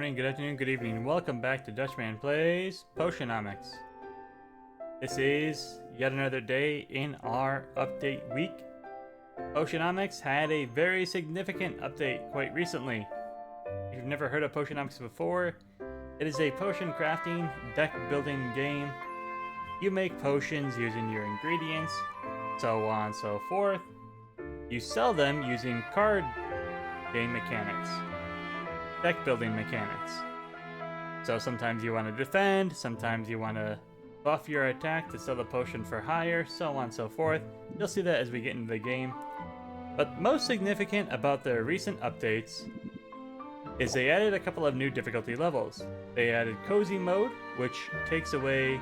morning, good afternoon, good evening. Welcome back to Dutchman Plays Potionomics. This is yet another day in our update week. Potionomics had a very significant update quite recently. If you've never heard of Potionomics before, it is a potion crafting, deck building game. You make potions using your ingredients, so on and so forth. You sell them using card game mechanics. Deck building mechanics. So sometimes you want to defend, sometimes you want to buff your attack to sell the potion for higher, so on and so forth. You'll see that as we get into the game. But most significant about their recent updates is they added a couple of new difficulty levels. They added Cozy Mode, which takes away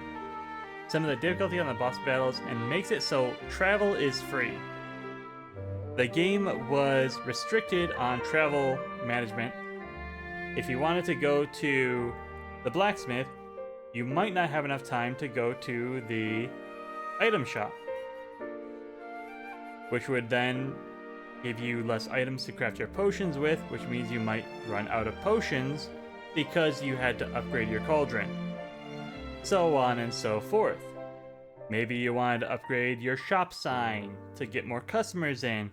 some of the difficulty on the boss battles and makes it so travel is free. The game was restricted on travel management. If you wanted to go to the blacksmith, you might not have enough time to go to the item shop, which would then give you less items to craft your potions with, which means you might run out of potions because you had to upgrade your cauldron. So on and so forth. Maybe you wanted to upgrade your shop sign to get more customers in.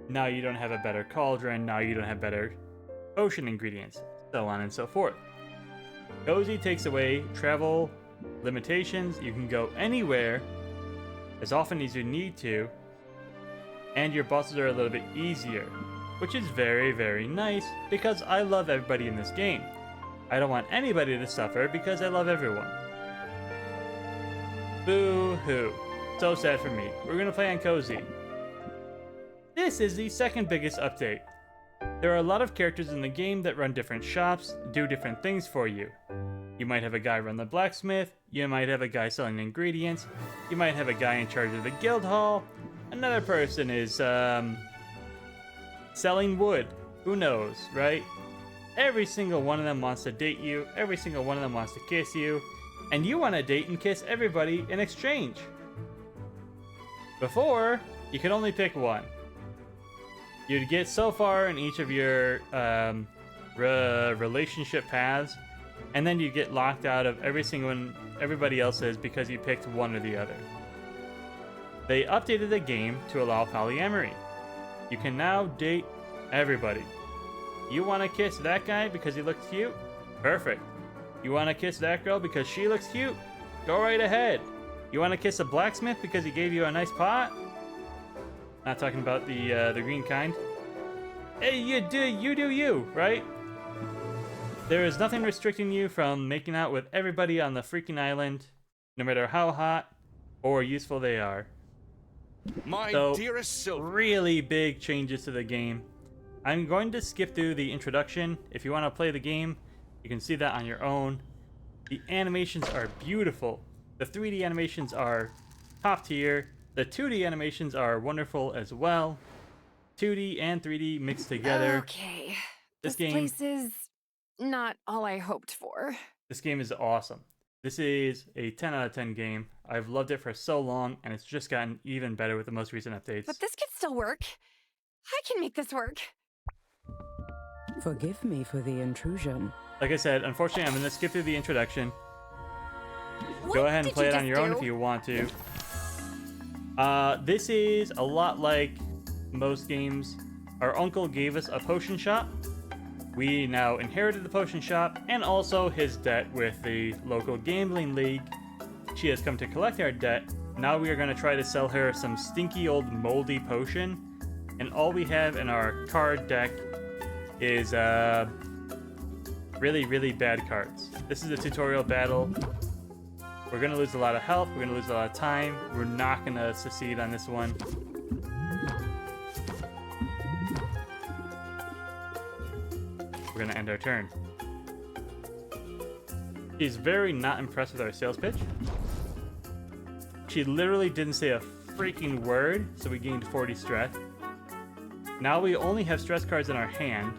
Now you don't have a better cauldron, now you don't have better potion ingredients. So on and so forth. Cozy takes away travel limitations. You can go anywhere as often as you need to, and your bosses are a little bit easier, which is very, very nice because I love everybody in this game. I don't want anybody to suffer because I love everyone. Boo-hoo. So sad for me. We're gonna play on Cozy. This is the second biggest update. There are a lot of characters in the game that run different shops, do different things for you. You might have a guy run the blacksmith, you might have a guy selling ingredients, you might have a guy in charge of the guild hall, another person is selling wood. Who knows, right? Every single one of them wants to date you, every single one of them wants to kiss you, and you want to date and kiss everybody in exchange. Before, you could only pick one. You'd get so far in each of your relationship paths, and then you get locked out of everybody else's because you picked one or the other. They updated the game to allow polyamory. You can now date everybody. You want to kiss that guy because he looks cute? Perfect. You want to kiss that girl because she looks cute? Go right ahead. You want to kiss a blacksmith because he gave you a nice pot? Not talking about the green kind. Hey, you do you, right? There is nothing restricting you from making out with everybody on the freaking island, no matter how hot or useful they are. My So, dearest Sylvia. really big changes to the game. I'm going to skip through the introduction. If you want to play the game, you can see that on your own. The animations are beautiful. The 3D animations are top tier. The 2D animations are wonderful as well. 2D and 3D mixed together. Okay. This This game- place is not all I hoped for. This game is awesome. This is a 10 out of 10 game. I've loved it for so long, and it's just gotten even better with the most recent updates. But this can still work. I can make this work. Forgive me for the intrusion. Like I said, unfortunately, I'm going to skip through the introduction. Go What ahead and did play you it on just your own do? if you want to. This is a lot like most games. Our uncle gave us a potion shop. We now inherited the potion shop and also his debt with the local gambling league. She has come to collect our debt. Now we are going to try to sell her some stinky old moldy potion. And all we have in our card deck is really, really bad cards. This is a tutorial battle. We're going to lose a lot of health. We're going to lose a lot of time. We're not going to succeed on this one. We're going to end our turn. She's very not impressed with our sales pitch. She literally didn't say a freaking word, so we gained 40 stress. Now we only have stress cards in our hand.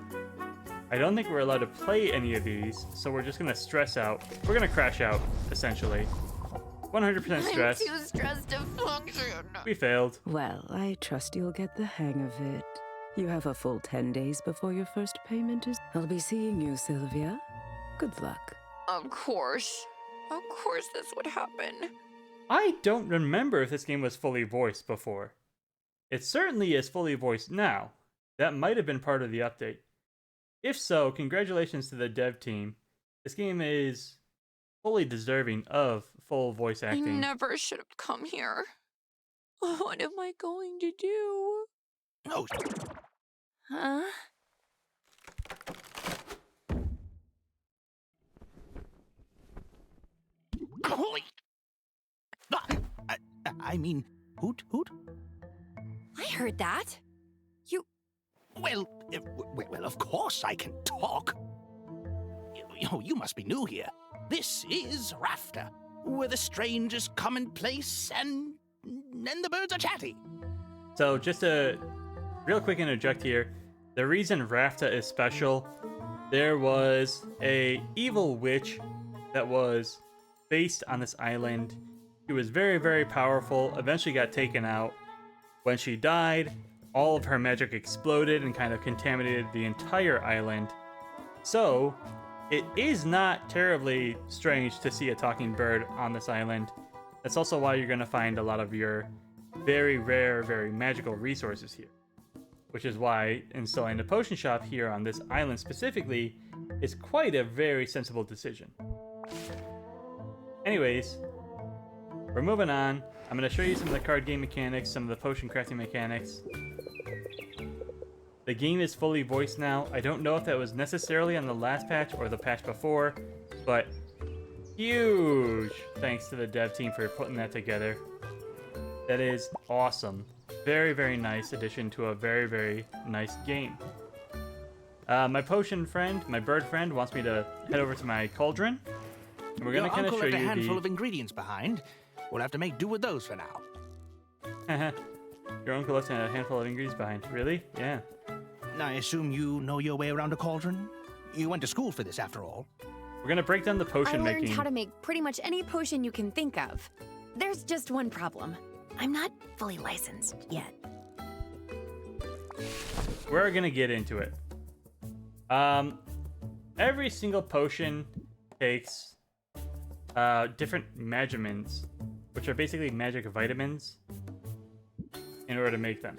I don't think we're allowed to play any of these, so we're just going to stress out. We're going to crash out, essentially. 100% stress. I'm too stressed to function. We failed. Well, I trust you'll get the hang of it. You have a full 10 days before your first payment is... I'll be seeing you, Sylvia. Good luck. Of course. Of course this would happen. I don't remember if this game was fully voiced before. It certainly is fully voiced now. That might have been part of the update. If so, congratulations to the dev team. This game is fully deserving of full voice I acting. never should have come here. What am I going to do? Oh, Huh? holy! I mean, hoot, hoot? I heard that. Well, well, of course I can talk. You must be new here. This is Rafter, where the strange is commonplace and the birds are chatty. So just a real quick interject here. The reason Rafta is special, there was a evil witch that was based on this island. She was very, very powerful, eventually got taken out. When she died, all of her magic exploded and kind of contaminated the entire island. So, it is not terribly strange to see a talking bird on this island. That's also why you're going to find a lot of your very rare, very magical resources here. Which is why installing a potion shop here on this island specifically is quite a very sensible decision. Anyways, we're moving on. I'm going to show you some of the card game mechanics, some of the potion crafting mechanics. The game is fully voiced now. I don't know if that was necessarily on the last patch or the patch before, but huge thanks to the dev team for putting that together. That is awesome. Very, very nice addition to a very, very nice game. My potion friend, my bird friend, wants me to head over to my cauldron. And we're going to kind of show left you a handful of ingredients behind. We'll have to make do with those for now. Your uncle left a handful of ingredients behind. Really? Yeah. I assume you know your way around a cauldron? You went to school for this, after all. We're going to break down the I potion learned making. how to make pretty much any potion you can think of. There's just one problem. I'm not fully licensed yet. We're going to get into it. Every single potion takes different magimins, which are basically magic vitamins, in order to make them.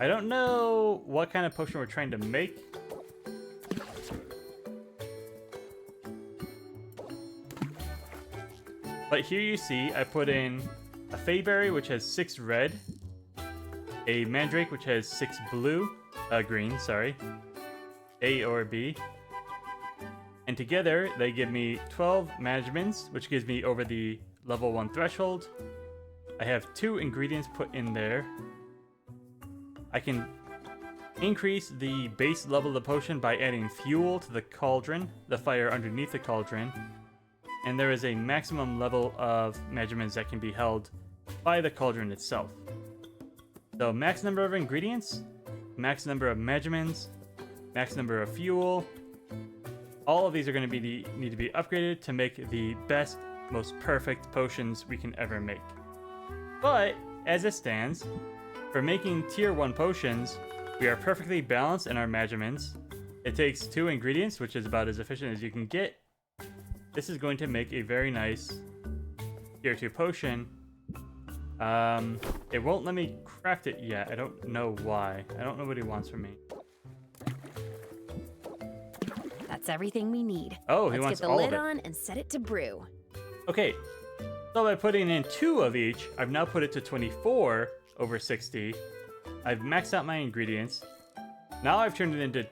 I don't know what kind of potion we're trying to make. But here you see I put in a Fayberry, which has 6 red, a Mandrake, which has 6 green, sorry, A or B. And together, they give me 12 managements, which gives me over the level 1 threshold. I have 2 ingredients put in there. I can increase the base level of the potion by adding fuel to the cauldron, the fire underneath the cauldron. And there is a maximum level of measurements that can be held by the cauldron itself. So max number of ingredients, max number of measurements, max number of fuel. All of these are going to need to be upgraded to make the best, most perfect potions we can ever make. But as it stands, for making tier 1 potions, we are perfectly balanced in our measurements. It takes 2 ingredients, which is about as efficient as you can get. This is going to make a very nice tier 2 potion. It won't let me craft it yet. I don't know why. I don't know what he wants from me. That's everything we need. Oh, he Let's wants get the all lid of it. on and set it to brew. Okay, so by putting in 2 of each, I've now put it to 24 over 60. I've maxed out my ingredients. Now I've turned it into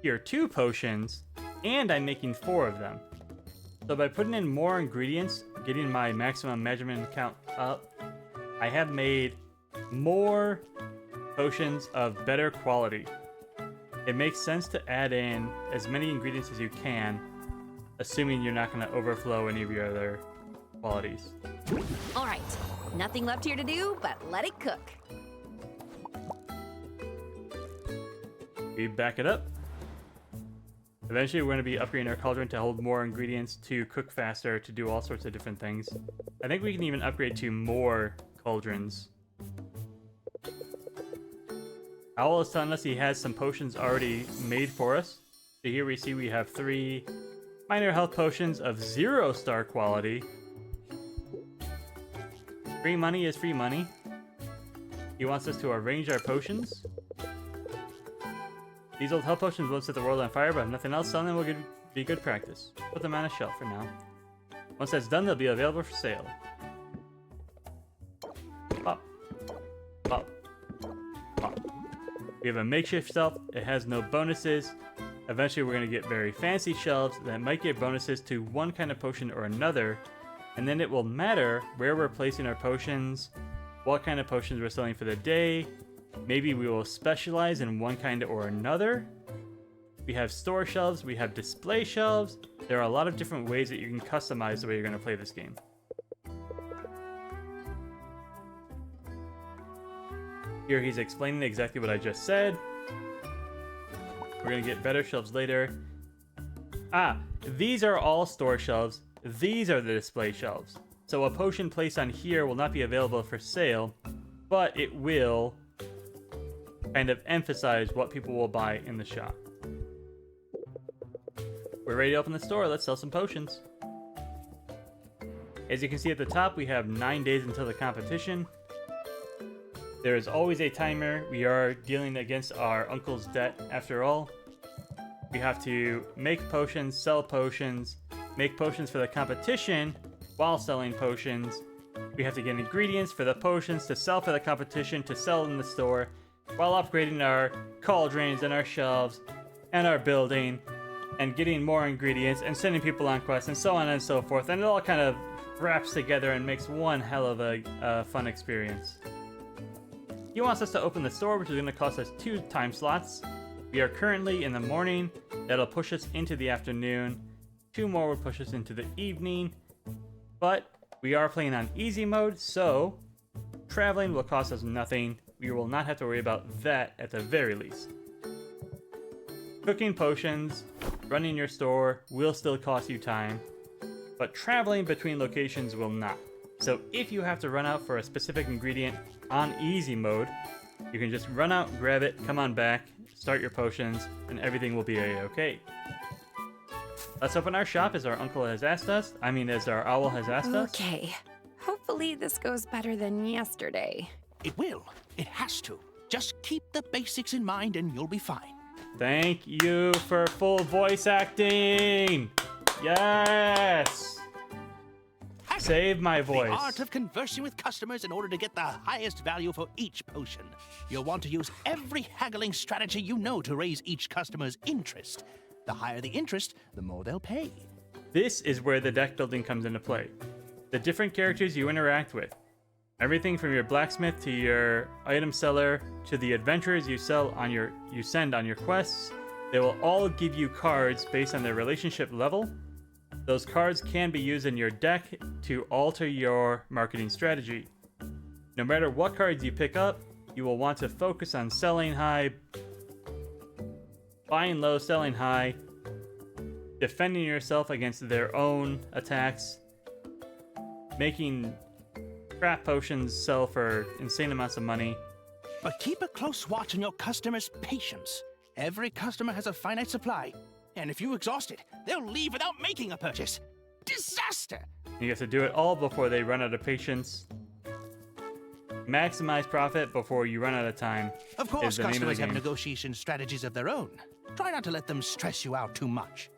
tier 2 potions, and I'm making 4 of them. So by putting in more ingredients, getting my maximum measurement count up, I have made more potions of better quality. It makes sense to add in as many ingredients as you can, assuming you're not going to overflow any of your other qualities. All right, nothing left here to do but let it cook. We back it up. Eventually, we're going to be upgrading our cauldron to hold more ingredients, to cook faster, to do all sorts of different things. I think we can even upgrade to more cauldrons. Owl is telling us he has some potions already made for us. So here we see we have 3 minor health potions of 0-star quality. Free money is free money. He wants us to arrange our potions. These old health potions won't set the world on fire, but if nothing else, selling them will be good practice. Put them on a shelf for now. Once that's done, they'll be available for sale. Pop. Pop. Pop. We have a makeshift shelf. It has no bonuses. Eventually, we're going to get very fancy shelves that might give bonuses to one kind of potion or another. And then it will matter where we're placing our potions, what kind of potions we're selling for the day. Maybe we will specialize in one kind or another. We have store shelves, we have display shelves. There are a lot of different ways that you can customize the way you're going to play this game. Here he's explaining exactly what I just said. We're going to get better shelves later. These are all store shelves. These are the display shelves. So a potion placed on here will not be available for sale, but it will kind of emphasize what people will buy in the shop. We're ready to open the store. Let's sell some potions. As you can see at the top, we have 9 days until the competition. There is always a timer. We are dealing against our uncle's debt after all. We have to make potions, sell potions, make potions for the competition while selling potions. We have to get ingredients for the potions to sell for the competition, to sell in the store, while upgrading our cauldrons and our shelves and our building and getting more ingredients and sending people on quests and so on and so forth. And it all kind of wraps together and makes one hell of a fun experience. He wants us to open the store, which is going to cost us 2 time slots. We are currently in the morning. That'll push us into the afternoon. 2 more would push us into the evening. But we are playing on easy mode, so traveling will cost us nothing. We will not have to worry about that at the very least. Cooking potions, running your store will still cost you time, but traveling between locations will not. So if you have to run out for a specific ingredient on easy mode, you can just run out, grab it, come on back, start your potions, and everything will be a-okay. Let's open our shop as our uncle has asked us. As our owl has asked us. Okay. Hopefully this goes better than yesterday. It will. It has to. Just keep the basics in mind and you'll be fine. Thank you for full voice acting. Yes. Save my voice. The art of conversing with customers in order to get the highest value for each potion. You'll want to use every haggling strategy you know to raise each customer's interest. The higher the interest, the more they'll pay. This is where the deck building comes into play. The different characters you interact with. Everything from your blacksmith to your item seller to the adventurers you send on your quests. They will all give you cards based on their relationship level. Those cards can be used in your deck to alter your marketing strategy. No matter what cards you pick up, you will want to focus on selling high, buying low, selling high, defending yourself against their own attacks, making crap potions sell for insane amounts of money. But keep a close watch on your customers' patience. Every customer has a finite supply, and if you exhaust it, they'll leave without making a purchase. Disaster! You have to do it all before they run out of patience. Maximize profit before you run out of time. Of course, customers have negotiation strategies of their own. Try not to let them stress you out too much.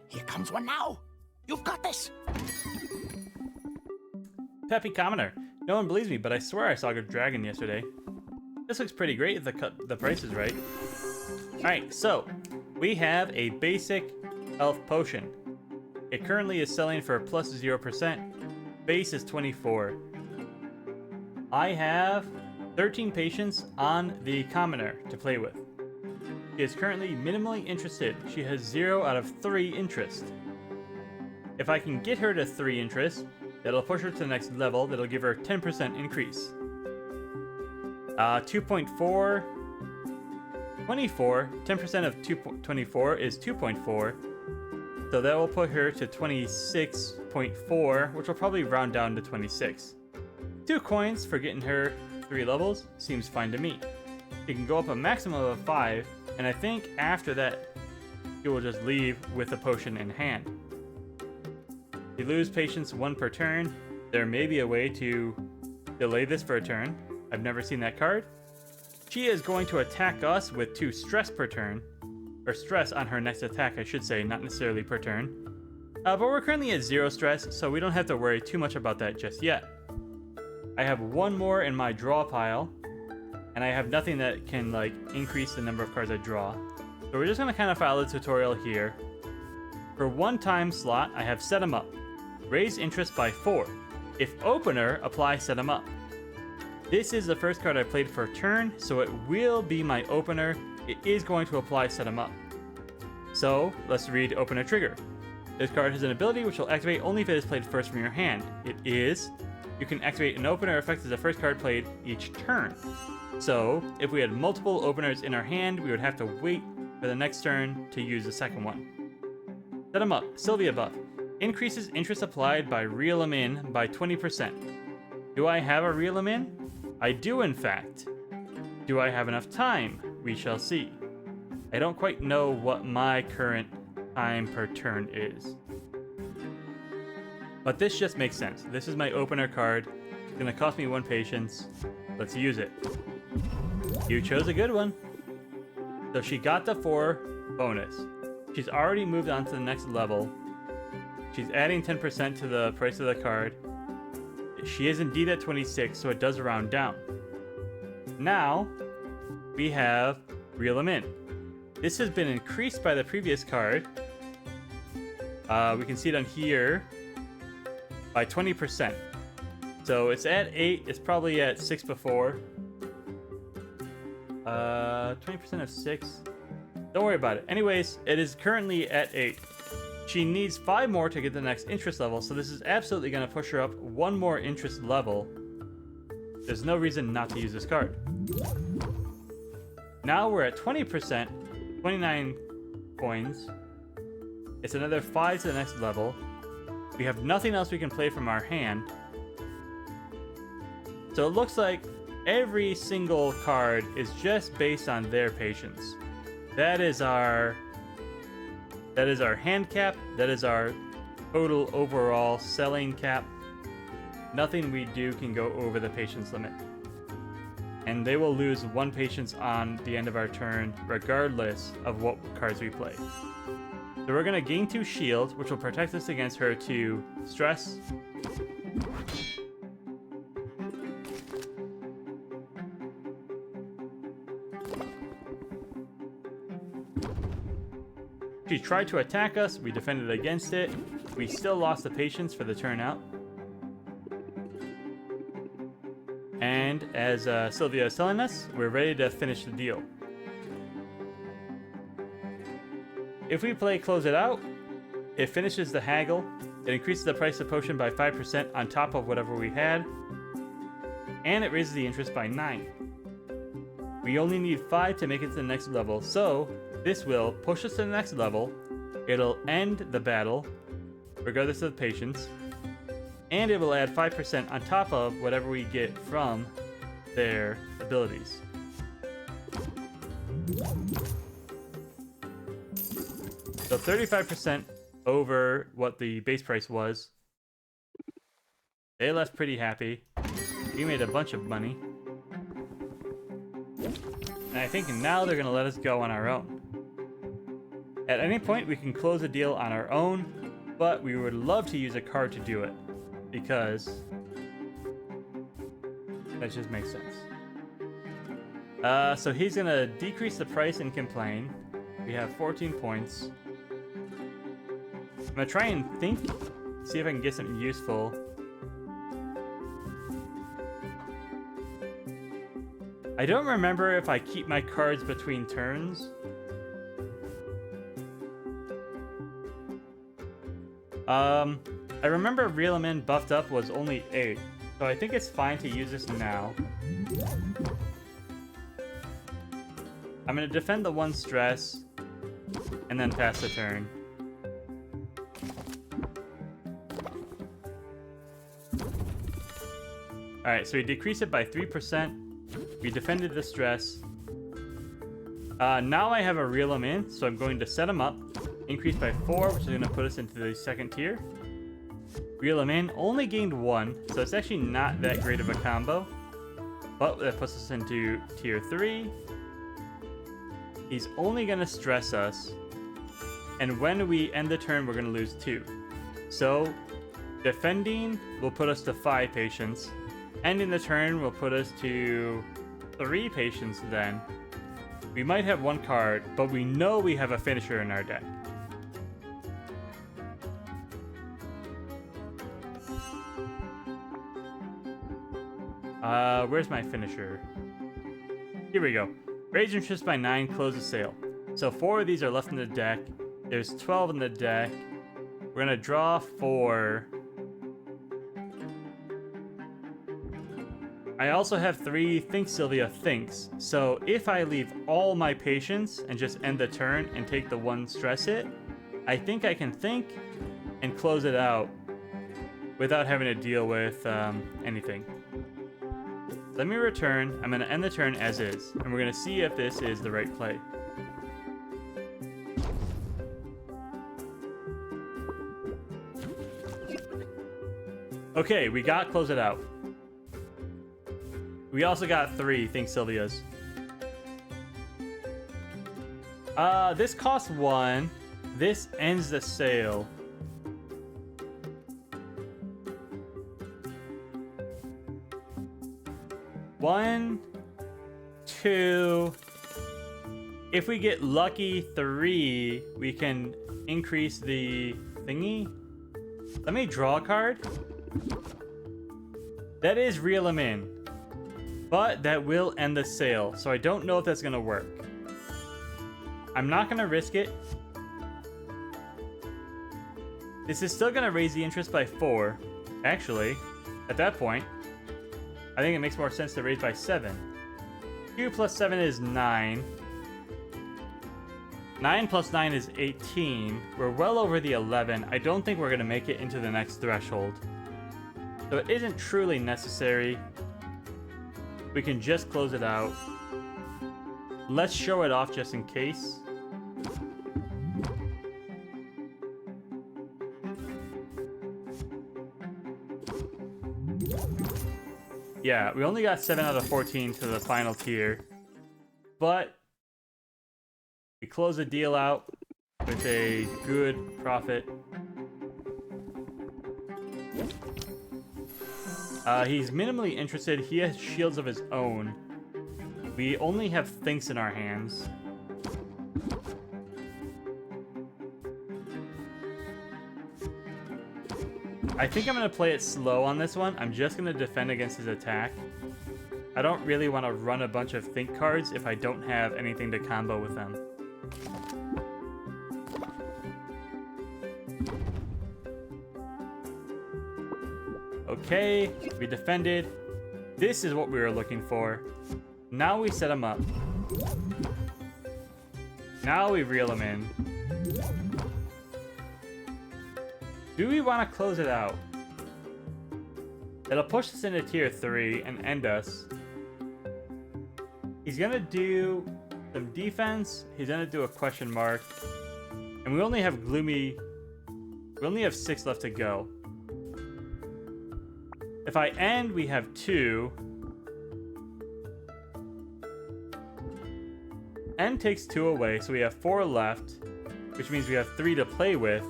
Here comes one now. You've got this. Peppy Commoner. No one believes me, but I swear I saw a dragon yesterday. This looks pretty great if the price is right. Alright, so we have a basic health potion. It currently is selling for plus 0%. Base is 24. I have 13 patients on the commoner to play with. She is currently minimally interested. She has 0 out of 3 interest. If I can get her to 3 interest, that'll push her to the next level. That'll give her a 10% increase. 2.4, 24, 10% of 2.24 is 2.4. So that will put her to 26.4, which will probably round down to 26. 2 coins for getting her 3 levels seems fine to me. She can go up a maximum of 5, and I think after that she will just leave with a potion in hand. You lose patience 1 per turn. There may be a way to delay this for a turn. I've never seen that card. She is going to attack us with 2 stress per turn. Or stress on her next attack, I should say, not necessarily per turn. But we're currently at 0 stress, so we don't have to worry too much about that just yet. I have 1 more in my draw pile, and I have nothing that can like increase the number of cards I draw. So we're just going to kind of follow the tutorial here. For 1 time slot, I have Set 'em Up. Raise interest by 4. If opener, apply Set 'em Up. This is the first card I played for a turn, so it will be my opener. It is going to apply Set 'em Up. So let's read Opener Trigger. This card has an ability which will activate only if it is played first from your hand. It is, you can activate an opener effect as the first card played each turn. So if we had multiple openers in our hand, we would have to wait for the next turn to use the second one. Set 'em Up, Sylvia buff. Increases interest applied by Reel 'em In by 20%. Do I have a Reel 'em In? I do, in fact. Do I have enough time? We shall see. I don't quite know what my current time per turn is. But this just makes sense. This is my opener card. It's gonna cost me 1 patience. Let's use it. You chose a good one. So she got the 4 bonus. She's already moved on to the next level. She's adding 10% to the price of the card. She is indeed at 26, so it does round down. Now, we have Reel 'em In. This has been increased by the previous card. We can see it on here by 20%. So it's at 8, it's probably at 6 before. 20% of 6. Don't worry about it. Anyways, it is currently at 8. She needs 5 more to get the next interest level, so this is absolutely going to push her up 1 more interest level. There's no reason not to use this card. Now we're at 20%, 29 coins. It's another 5 to the next level. We have nothing else we can play from our hand. So it looks like every single card is just based on their patience. That is our hand cap. That is our total overall selling cap. Nothing we do can go over the patience limit. And they will lose 1 patience on the end of our turn, regardless of what cards we play. So we're going to gain 2 shield, which will protect us against her 2 stress. She tried to attack us, we defended against it. We still lost the patience for the turn out. And as Sylvia is telling us, we're ready to finish the deal. If we play Close It Out, it finishes the haggle. It increases the price of potion by 5% on top of whatever we had. And it raises the interest by 9. We only need 5 to make it to the next level, so this will push us to the next level. It'll end the battle, regardless of patience. And it will add 5% on top of whatever we get from their abilities. So 35% over what the base price was. They left pretty happy. We made a bunch of money. And I think now they're going to let us go on our own. At any point, we can close a deal on our own, but we would love to use a card to do it, because that just makes sense. So he's going to decrease the price and complain. We have 14 points. I'm going to try and think, see if I can get something useful. I don't remember if I keep my cards between turns. I remember Reel 'em In buffed up was only 8, so I think it's fine to use this now. I'm going to defend the 1 stress, and then pass the turn. Alright, so we decrease it by 3%. We defended the stress. Now I have a reel them in, so I'm going to set them up. Increase by 4, which is going to put us into the second tier. Reel them in. Only gained 1, so it's actually not that great of a combo. But that puts us into tier 3. He's only going to stress us. And when we end the turn, we're going to lose 2. So, defending will put us to 5 patience. Ending the turn will put us to 3 patience then. We might have 1 card, but we know we have a finisher in our deck. Where's my finisher? Here we go. Raise interest by 9, close the sale. So 4 of these are left in the deck. There's 12 in the deck. We're gonna draw 4. I also have 3 Think Sylvia Thinks. So if I leave all my patience and just end the turn and take the 1 stress hit, I think I can think and close it out without having to deal with anything. Let me return. I'm going to end the turn as is, and we're going to see if this is the right play. Okay, we got close it out. We also got 3 Think Sylvias. This costs 1. This ends the sale. One, 2. If we get lucky 3, we can increase the thingy. Let me draw a card. That is reel them in. But that will end the sale, so I don't know if that's going to work. I'm not going to risk it. This is still going to raise the interest by 4. Actually, at that point, I think it makes more sense to raise by 7. 2 plus 7 is 9. 9 plus 9 is 18. We're well over the 11. I don't think we're going to make it into the next threshold. So it isn't truly necessary. We can just close it out. Let's show it off just in case. Yeah, we only got 7 out of 14 to the final tier. But we close the deal out with a good profit. He's minimally interested. He has shields of his own. We only have Thinks in our hands. I think I'm going to play it slow on this one. I'm just going to defend against his attack. I don't really want to run a bunch of Think cards if I don't have anything to combo with them. Okay, we defended. This is what we were looking for. Now we set him up. Now we reel him in. Do we want to close it out? It'll push us into tier 3 and end us. He's gonna do some defense. He's gonna do a question mark. And we only have Gloomy. We only have 6 left to go. If I end, we have 2. End takes 2 away, so we have 4 left, which means we have 3 to play with.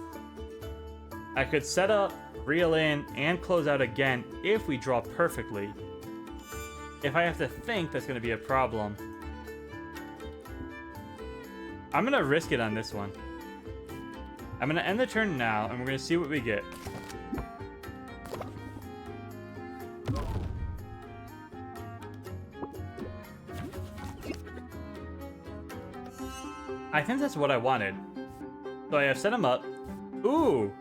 I could set up, reel in, and close out again if we draw perfectly. If I have to think, that's going to be a problem. I'm going to risk it on this one. I'm going to end the turn now, and we're going to see what we get. I think that's what I wanted. So I have set him up. Ooh!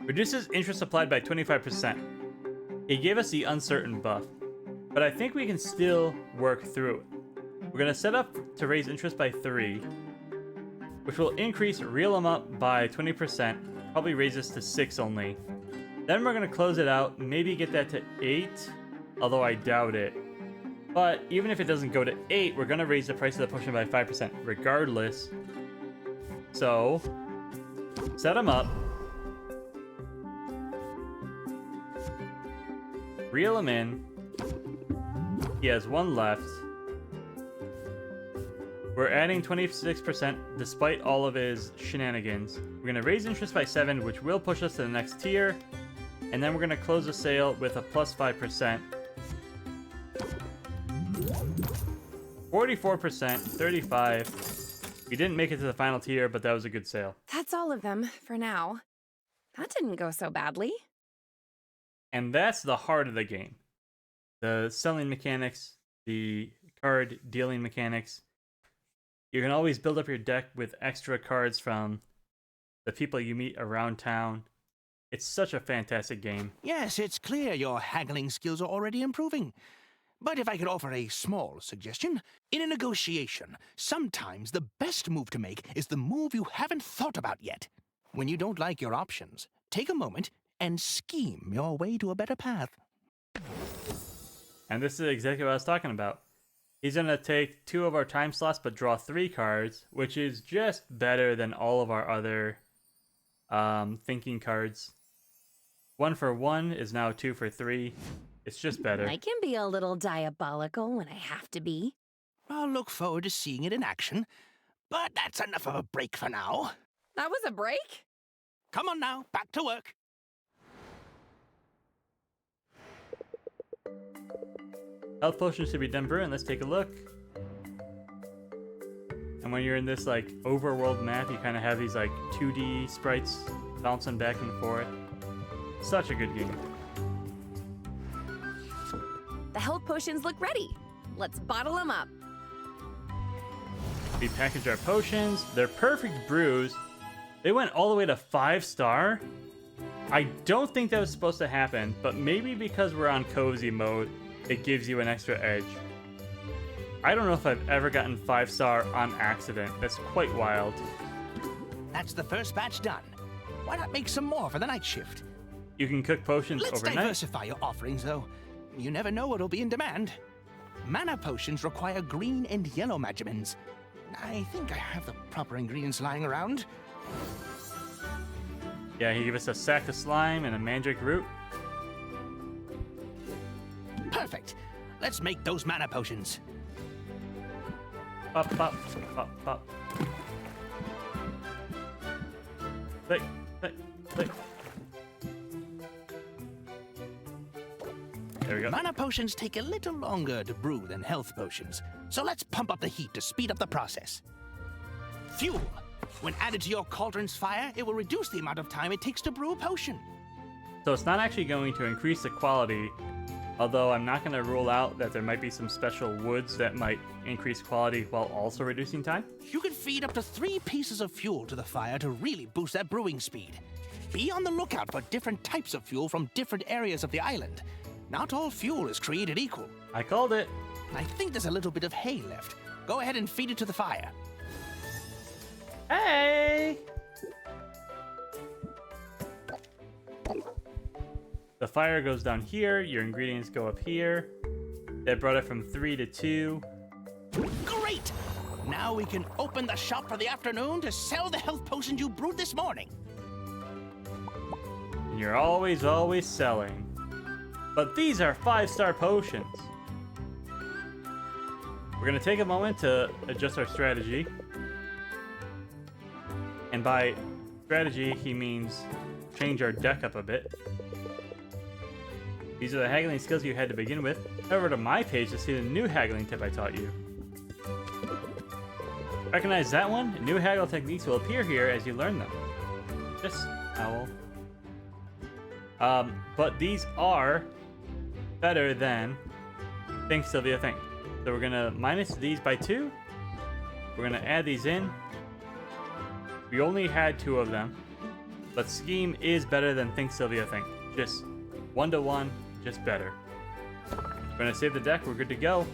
Reduces interest applied by 25%. He gave us the uncertain buff. But I think we can still work through it. We're going to set up to raise interest by 3. Which will increase reel him up by 20%. Probably raise us to 6 only. Then we're going to close it out. Maybe get that to 8. Although I doubt it. But even if it doesn't go to 8, we're going to raise the price of the potion by 5% regardless. So, set him up. Reel him in. He has 1 left. We're adding 26% despite all of his shenanigans. We're going to raise interest by 7, which will push us to the next tier. And then we're going to close the sale with a plus 5%. 44%, 35. We didn't make it to the final tier, but that was a good sale. That's all of them for now. That didn't go so badly. And that's the heart of the game. The selling mechanics, the card dealing mechanics. You can always build up your deck with extra cards from the people you meet around town. It's such a fantastic game. Yes, it's clear your haggling skills are already improving. But if I could offer a small suggestion, in a negotiation, sometimes the best move to make is the move you haven't thought about yet. When you don't like your options, take a moment and scheme your way to a better path. And this is exactly what I was talking about. He's going to take 2 of our time slots but draw 3 cards, which is just better than all of our other thinking cards. 1 for 1 is now 2 for 3. It's just better. I can be a little diabolical when I have to be. I'll look forward to seeing it in action, but that's enough of a break for now. That was a break? Come on now, back to work. Health potions should be done brewing. Let's take a look. And when you're in this like overworld map, you kind of have these like 2D sprites bouncing back and forth. Such a good game. The health potions look ready. Let's bottle them up. We package our potions. They're perfect brews. They went all the way to 5-star. I don't think that was supposed to happen, but maybe because we're on cozy mode, it gives you an extra edge. I don't know if I've ever gotten 5-star on accident. That's quite wild. That's the first batch done. Why not make some more for the night shift? You can cook potions Let's overnight. diversify your offerings, though. You never know what'll be in demand. Mana potions require green and yellow magimins. I think I have the proper ingredients lying around. Yeah, he gave us a sack of slime and a mandrake root. Perfect. Let's make those mana potions. Pop, pop, pop, pop. Click, click, click. There we go. Mana potions take a little longer to brew than health potions, so let's pump up the heat to speed up the process. Fuel. When added to your cauldron's fire, it will reduce the amount of time it takes to brew a potion. So it's not actually going to increase the quality, although I'm not going to rule out that there might be some special woods that might increase quality while also reducing time. You can feed up to 3 pieces of fuel to the fire to really boost that brewing speed. Be on the lookout for different types of fuel from different areas of the island. Not all fuel is created equal. I called it. I think there's a little bit of hay left. Go ahead and feed it to the fire. Hey! The fire goes down here, your ingredients go up here. That brought it from 3 to 2. Great! Now we can open the shop for the afternoon to sell the health potions you brewed this morning. And you're always, always selling. But these are 5-star potions. We're going to take a moment to adjust our strategy. And by strategy, he means change our deck up a bit. These are the haggling skills you had to begin with. Head over to my page to see the new haggling tip I taught you. Recognize that one? New haggle techniques will appear here as you learn them. Just owl. But these are better than Think Sylvia Think. So we're gonna minus these by 2. We're gonna add these in. We only had 2 of them, but Scheme is better than Think Sylvia Think. Just 1-to-1, just better. We're gonna save the deck. We're good to go.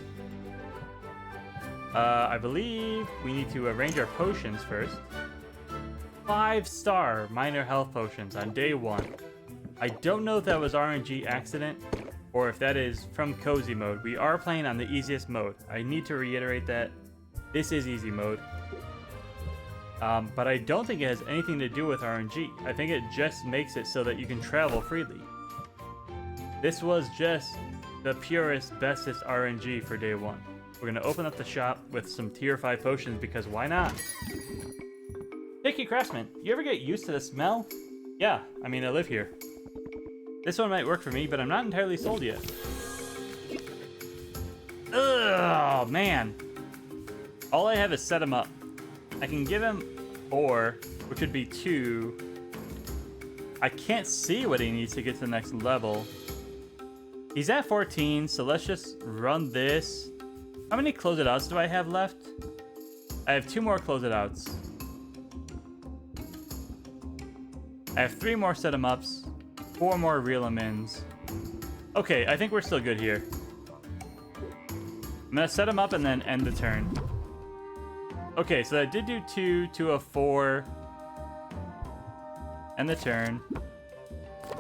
I believe we need to arrange our potions first. 5-star minor health potions on day 1. I don't know if that was RNG accident, or if that is from cozy mode. We are playing on the easiest mode. I need to reiterate that this is easy mode. But I don't think it has anything to do with RNG. I think it just makes it so that you can travel freely. This was just the purest, bestest RNG for day one. We're gonna open up the shop with some tier 5 potions because why not? Picky Craftsman, you ever get used to the smell? Yeah, I mean I live here. This one might work for me, but I'm not entirely sold yet. Ugh, man. All I have is set him up. I can give him 4, which would be 2. I can't see what he needs to get to the next level. He's at 14, so let's just run this. How many close it outs do I have left? I have 2 more close it outs. I have 3 more set 'em ups, 4 more reel 'em ins. Okay, I think we're still good here. I'm gonna set him up and then end the turn. Okay, so I did do 2 of 4. End the turn.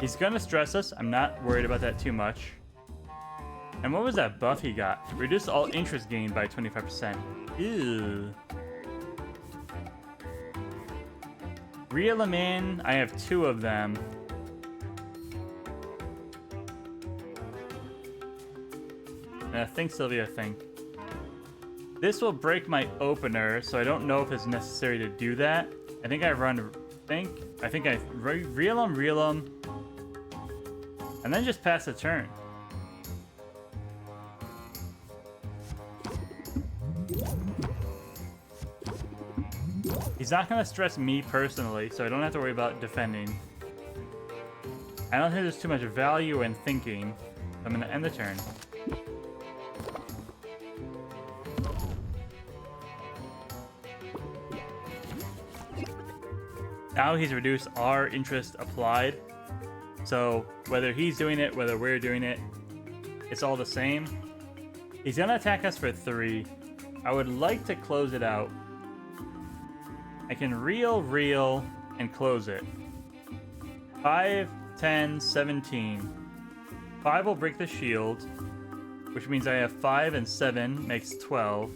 He's gonna stress us. I'm not worried about that too much. And what was that buff he got? Reduce all interest gained by 25%. Ew. Reel him in. I have 2 of them. And I think Sylvia think. This will break my opener, so I don't know if it's necessary to do that. I think I reel him, and then just pass the turn. He's not gonna stress me personally, so I don't have to worry about defending. I don't think there's too much value in thinking. I'm gonna end the turn. Now he's reduced our interest applied. So whether he's doing it, whether we're doing it, it's all the same. He's gonna attack us for 3. I would like to close it out. I can reel, and close it. 5, 10, 17. 5 will break the shield, which means I have 5 and 7 makes 12.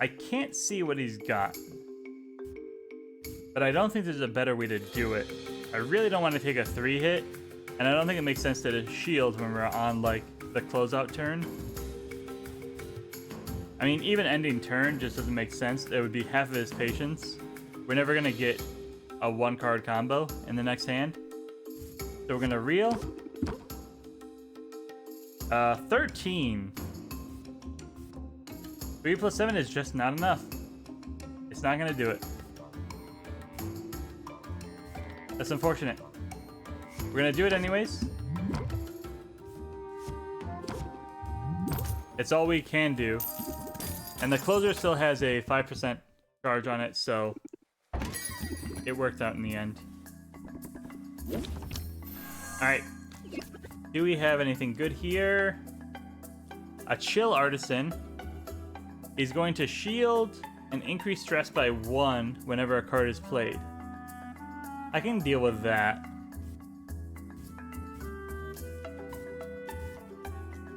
I can't see what he's got. But I don't think there's a better way to do it. I really don't want to take a 3 hit, and I don't think it makes sense to shield when we're on, like, the closeout turn. I mean, even ending turn just doesn't make sense. It would be half of his patience. We're never going to get a 1-card combo in the next hand. So we're going to reel. 13. 3 plus 7 is just not enough. It's not going to do it. That's unfortunate. We're gonna do it anyways. It's all we can do. And the closer still has a 5% charge on it, so it worked out in the end. Alright. Do we have anything good here? A chill artisan. He's going to shield and increase stress by 1 whenever a card is played. I can deal with that.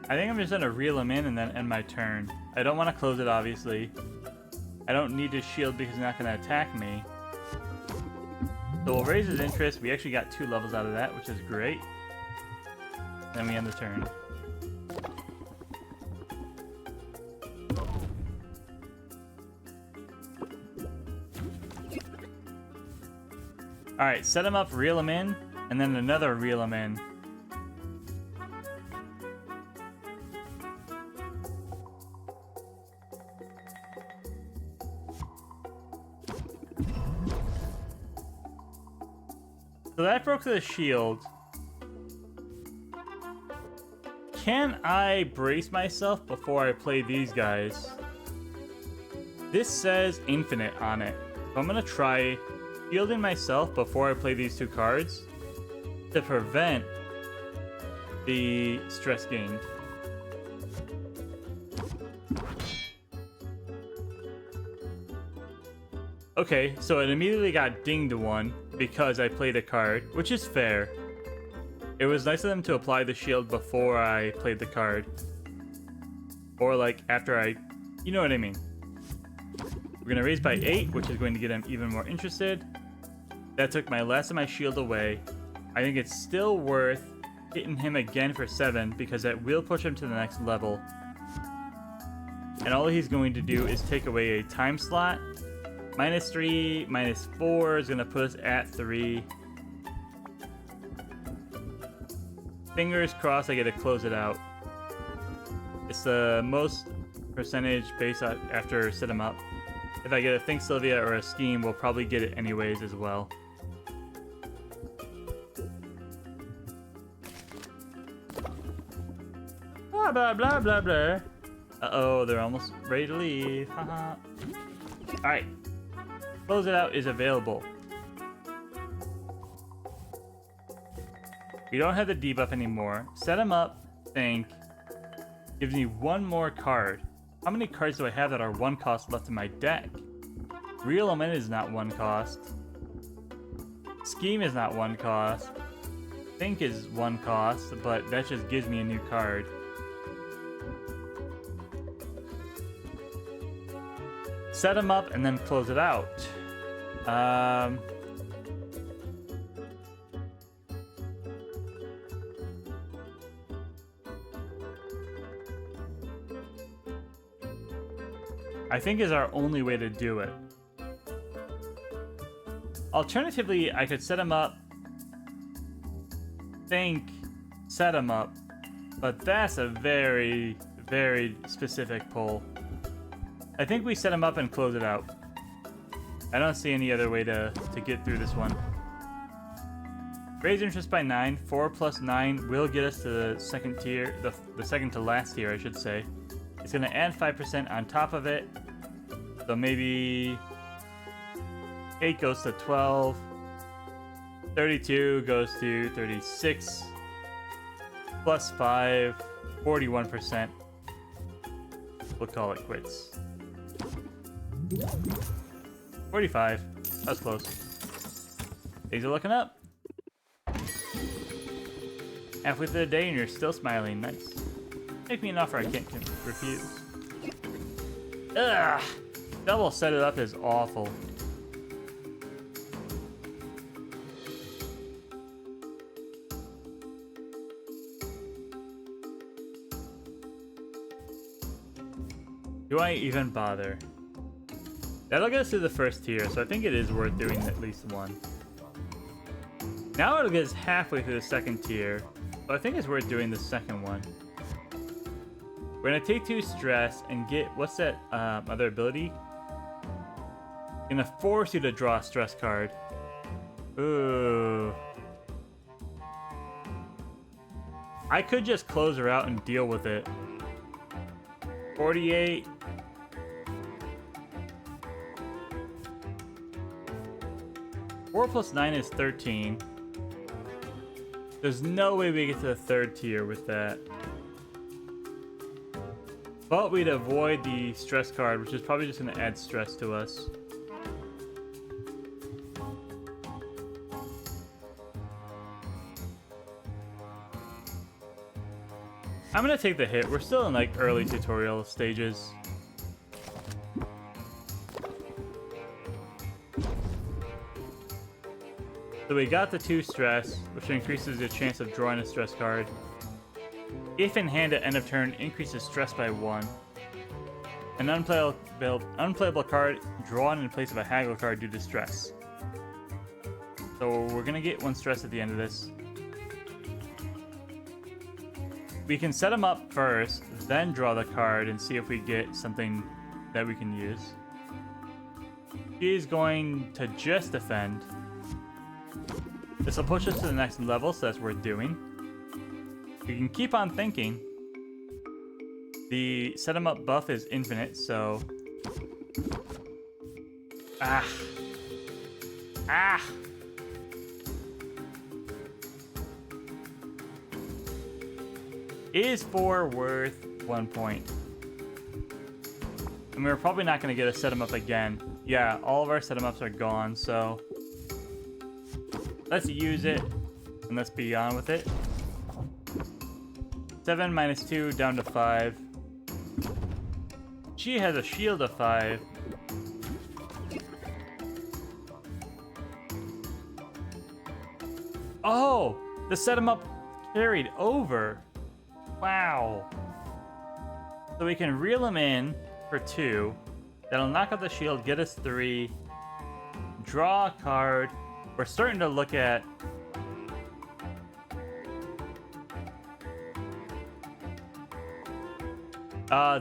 I think I'm just gonna reel him in and then end my turn. I don't want to close it, obviously. I don't need to shield because he's not gonna attack me. So we'll raise his interest. We actually got 2 levels out of that, which is great. Then we end the turn. Alright, set him up, reel him in, and then another reel him in. So that broke the shield. Can I brace myself before I play these guys? This says infinite on it. So I'm gonna try shielding myself before I play these 2 cards to prevent the stress gained. Okay, so it immediately got dinged 1 because I played a card, which is fair. It was nice of them to apply the shield before I played the card. Or like after I... You know what I mean. We're going to raise by 8, which is going to get him even more interested. That took my last of my shield away. I think it's still worth hitting him again for 7 because that will push him to the next level. And all he's going to do is take away a time slot. -3, -4 is going to put us at 3. Fingers crossed I get to close it out. It's the most percentage base after set him up. If I get a Think Sylvia or a Scheme, we'll probably get it anyways as well. Blah, blah, blah, blah, blah. Uh-oh, they're almost ready to leave. Haha. Alright. Close it out is available. We don't have the debuff anymore. Set him up, think. Gives me one more card. How many cards do I have that are 1 cost left in my deck? Real Omen is not 1 cost. Scheme is not 1 cost. Think is 1 cost, but that just gives me a new card. Set him up and then close it out. I think is our only way to do it. Alternatively, I could set him up, think, set him up, but that's a very, very specific pull. I think we set him up and close it out. I don't see any other way to get through this one. Raise interest by 9. 4 plus 9 will get us to the second tier, the second to last tier, I should say. It's going to add 5% on top of it. So maybe 8 goes to 12. 32 goes to 36. Plus 5, 41%. We'll call it quits. 45. That's close. Things are looking up. Halfway through the day and you're still smiling. Nice. Make me an offer I can't refuse. Ugh! Double set it up is awful. Do I even bother? That'll get us to the first tier, so I think it is worth doing at least one. Now it'll get us halfway through the second tier, so I think it's worth doing the second one. We're gonna take 2 stress and get, what's that other ability? Gonna force you to draw a stress card. Ooh. I could just close her out and deal with it. 48. Four plus 9 is 13. There's no way we get to the third tier with that. But we'd avoid the stress card, which is probably just going to add stress to us. I'm going to take the hit. We're still in like early tutorial stages. So we got the 2 stress, which increases your chance of drawing a stress card. If in hand at end of turn, increases stress by 1. An unplayable card drawn in place of a haggle card due to stress. So we're gonna get 1 stress at the end of this. We can set them up first, then draw the card and see if we get something that we can use. She's going to just defend. This will push us to the next level, so that's worth doing. We can keep on thinking. The set 'em up buff is infinite, so... Ah! Is 4 worth 1 point? And we're probably not going to get a set 'em up again. Yeah, all of our set 'em ups are gone, so... Let's use it, and let's be on with it. 7 minus 2 down to 5. She has a shield of 5. Oh! The set 'em up carried over. Wow. So we can reel him in for 2. That'll knock out the shield, get us 3. Draw a card. We're starting to look at...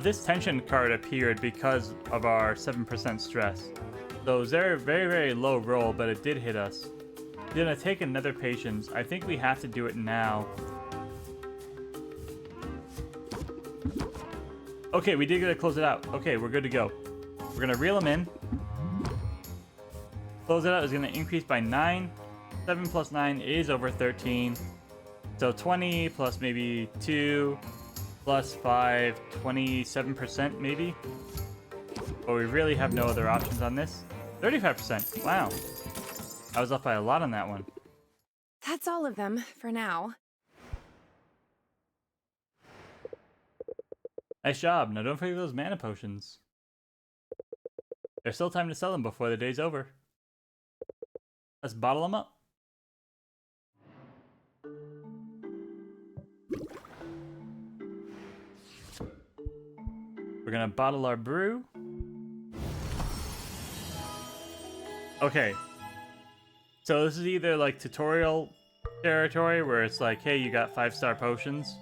this tension card appeared because of our 7% stress. So it was a very, very low roll, but it did hit us. We're gonna take another patience. I think we have to do it now. Okay, we did get to close it out. Okay, we're good to go. We're gonna reel him in. Close it out is gonna increase by 9. 7 plus 9 is over 13. So 20 plus maybe 2 plus 5, 27% maybe. But we really have no other options on this. 35%, wow. I was off by a lot on that one. That's all of them for now. Nice job. Now don't forget those mana potions. There's still time to sell them before the day's over. Let's bottle them up. We're gonna bottle our brew. Okay. So this is either like tutorial territory where it's like, hey, you got 5-star potions,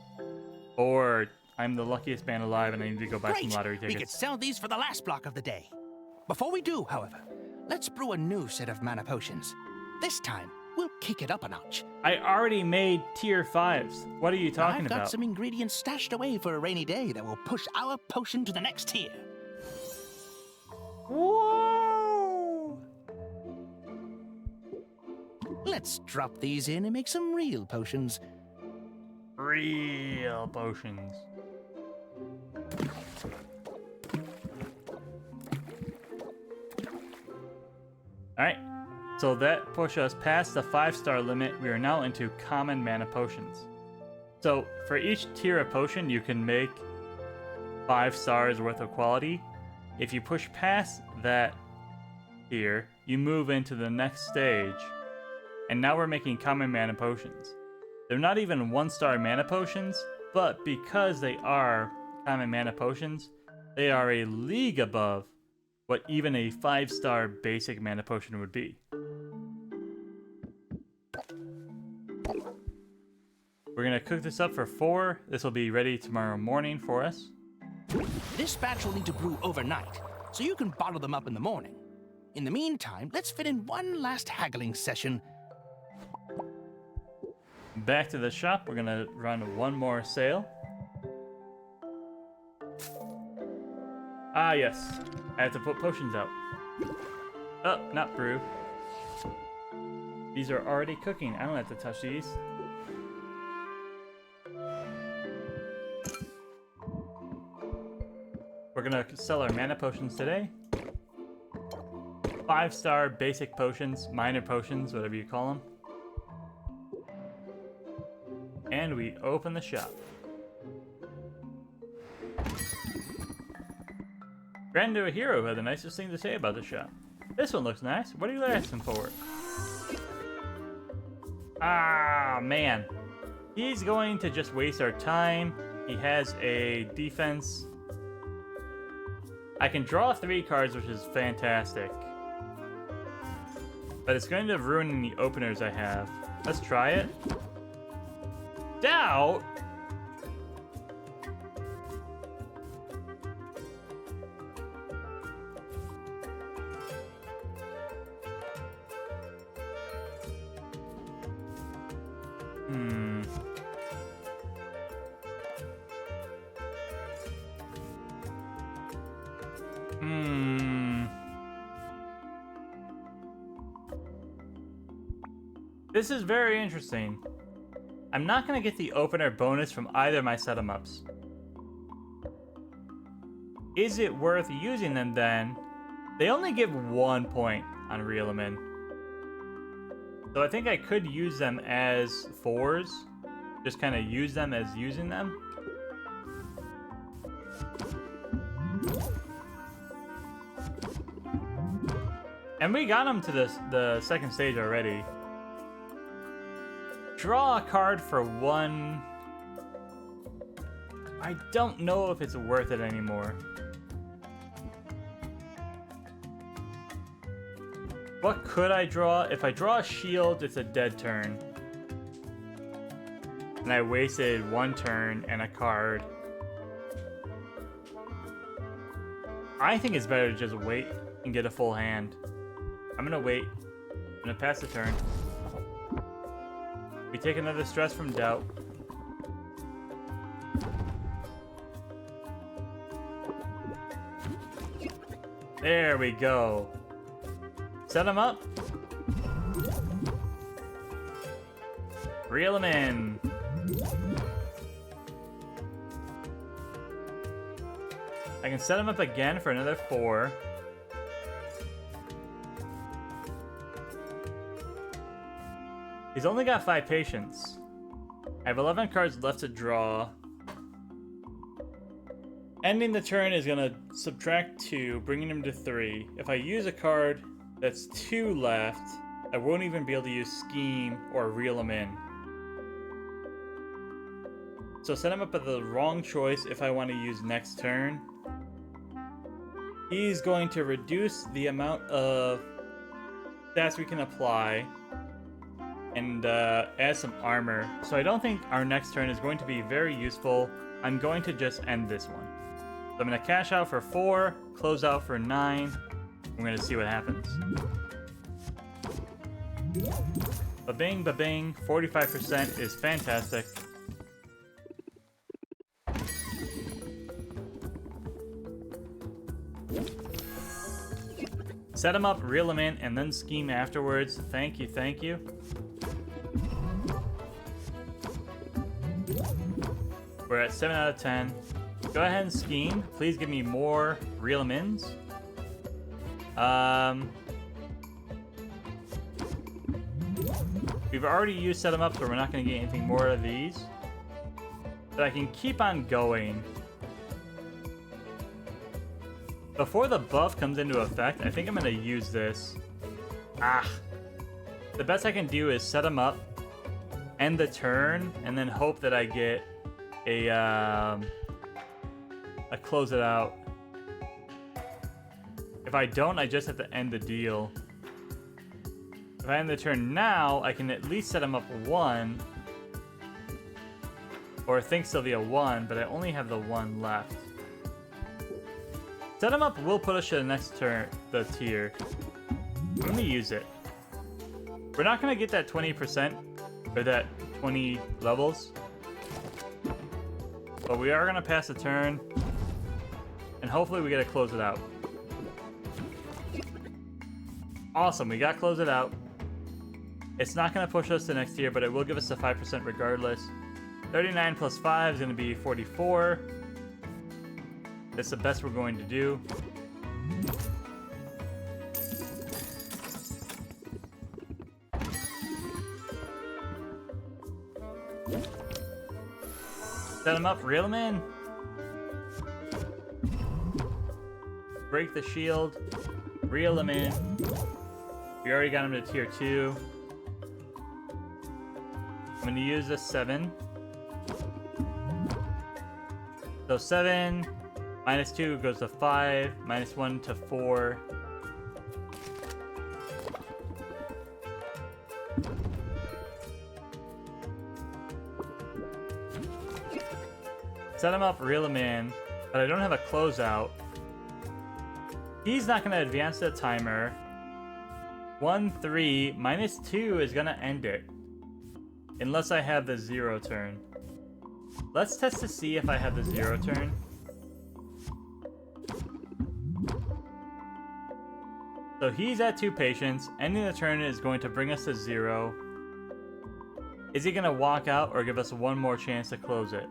or I'm the luckiest man alive and I need to go buy some lottery We could tickets. sell these for the last block of the day. Before we do, however, let's brew a new set of mana potions. This time, we'll kick it up a notch. I already made tier 5s. What are you talking I've got about? some ingredients stashed away for a rainy day that will push our potion to the next tier. Whoa! Let's drop these in and make some real potions. Real potions. Alright, so that pushed us past the 5-star limit. We are now into common mana potions. So for each tier of potion, you can make 5 stars worth of quality. If you push past that tier, you move into the next stage. And now we're making common mana potions. They're not even 1-star mana potions, but because they are common mana potions, they are a league above what even a 5-star basic mana potion would be. We're gonna cook this up for 4. This will be ready tomorrow morning for us. This batch will need to brew overnight, so you can bottle them up in the morning. In the meantime, let's fit in one last haggling session. Back to the shop, we're gonna run one more sale. Ah, yes. I have to put potions out. Oh, not brew. These are already cooking. I don't have to touch these. We're gonna sell our mana potions today. 5-star basic potions, minor potions, whatever you call them. And we open the shop. Ran into a hero who had the nicest thing to say about the shop. This one looks nice. What are you asking for? Ah, man. He's going to just waste our time. He has a defense. I can draw 3 cards, which is fantastic. But it's going to ruin the openers I have. Let's try it. Doubt? This is very interesting. I'm not going to get the opener bonus from either of my set 'em ups. Is it worth using them then? They only give 1 point on Reel 'em In. So I think I could use them as 4s. Just kind of use them as using them. And we got him to the second stage already. Draw a card for 1. I don't know if it's worth it anymore. What could I draw? If I draw a shield, it's a dead turn. And I wasted 1 turn and a card. I think it's better to just wait and get a full hand. I'm gonna wait. I'm gonna pass the turn. We take another stress from doubt. There we go. Set him up. Reel him in. I can set him up again for another 4. He's only got 5 patience. I have 11 cards left to draw. Ending the turn is going to subtract 2, bringing him to 3. If I use a card that's 2 left, I won't even be able to use Scheme or Reel him in. So set him up at the wrong choice if I want to use next turn. He's going to reduce the amount of stats we can apply and add some armor. So I don't think our next turn is going to be very useful. I'm going to just end this one. So I'm going to cash out for 4, close out for 9. I'm going to see what happens. Ba-bing, ba-bing. 45% is fantastic. Set him up, reel him in, and then scheme afterwards. Thank you, thank you. We're at 7 out of 10. Go ahead and scheme. Please give me more reel him ins. We've already used set him up, so we're not going to get anything more of these. But I can keep on going. Before the buff comes into effect, I think I'm going to use this. The best I can do is set him up, end the turn, and then hope that I get a close it out. If I don't, I just have to end the deal. If I end the turn now, I can at least set him up 1. Or think Sylvia 1, but I only have the 1 left. Set him up will put us to the next turn, the tier. I'm gonna use it. We're not gonna get that 20%, or that 20 levels. But we are gonna pass the turn. And hopefully we get to close it out. Awesome, we got to close it out. It's not going to push us to next tier, but it will give us a 5% regardless. 39 plus 5 is going to be 44. That's the best we're going to do. Set him up, reel him in. Break the shield, reel him in. We already got him to tier 2. I'm going to use a 7. So 7 minus 2 goes to 5, minus 1 to 4. Set him up, reel him in, but I don't have a closeout. He's not going to advance the timer. 1, 3, minus 2 is going to end it. Unless I have the 0 turn. Let's test to see if I have the 0 turn. So he's at 2 patience. Ending the turn is going to bring us to 0. Is he going to walk out or give us one more chance to close it?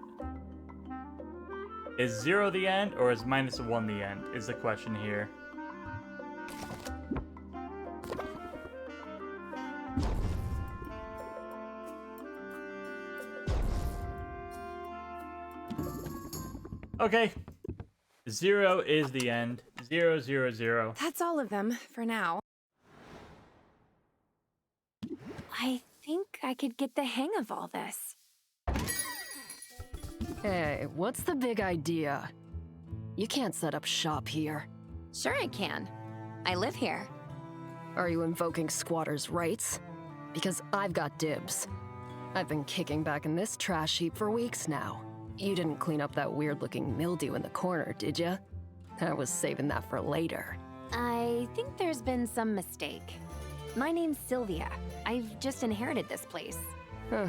Is 0 the end or is minus 1 the end? Is the question here. Okay. 0 is the end. 0, 0, 0. That's all of them for now. I think I could get the hang of all this. Hey, what's the big idea? You can't set up shop here. Sure I can. I live here. Are you invoking squatters' rights? Because I've got dibs. I've been kicking back in this trash heap for weeks now. You didn't clean up that weird-looking mildew in the corner, did ya? I was saving that for later. I think there's been some mistake. My name's Sylvia. I've just inherited this place. Huh.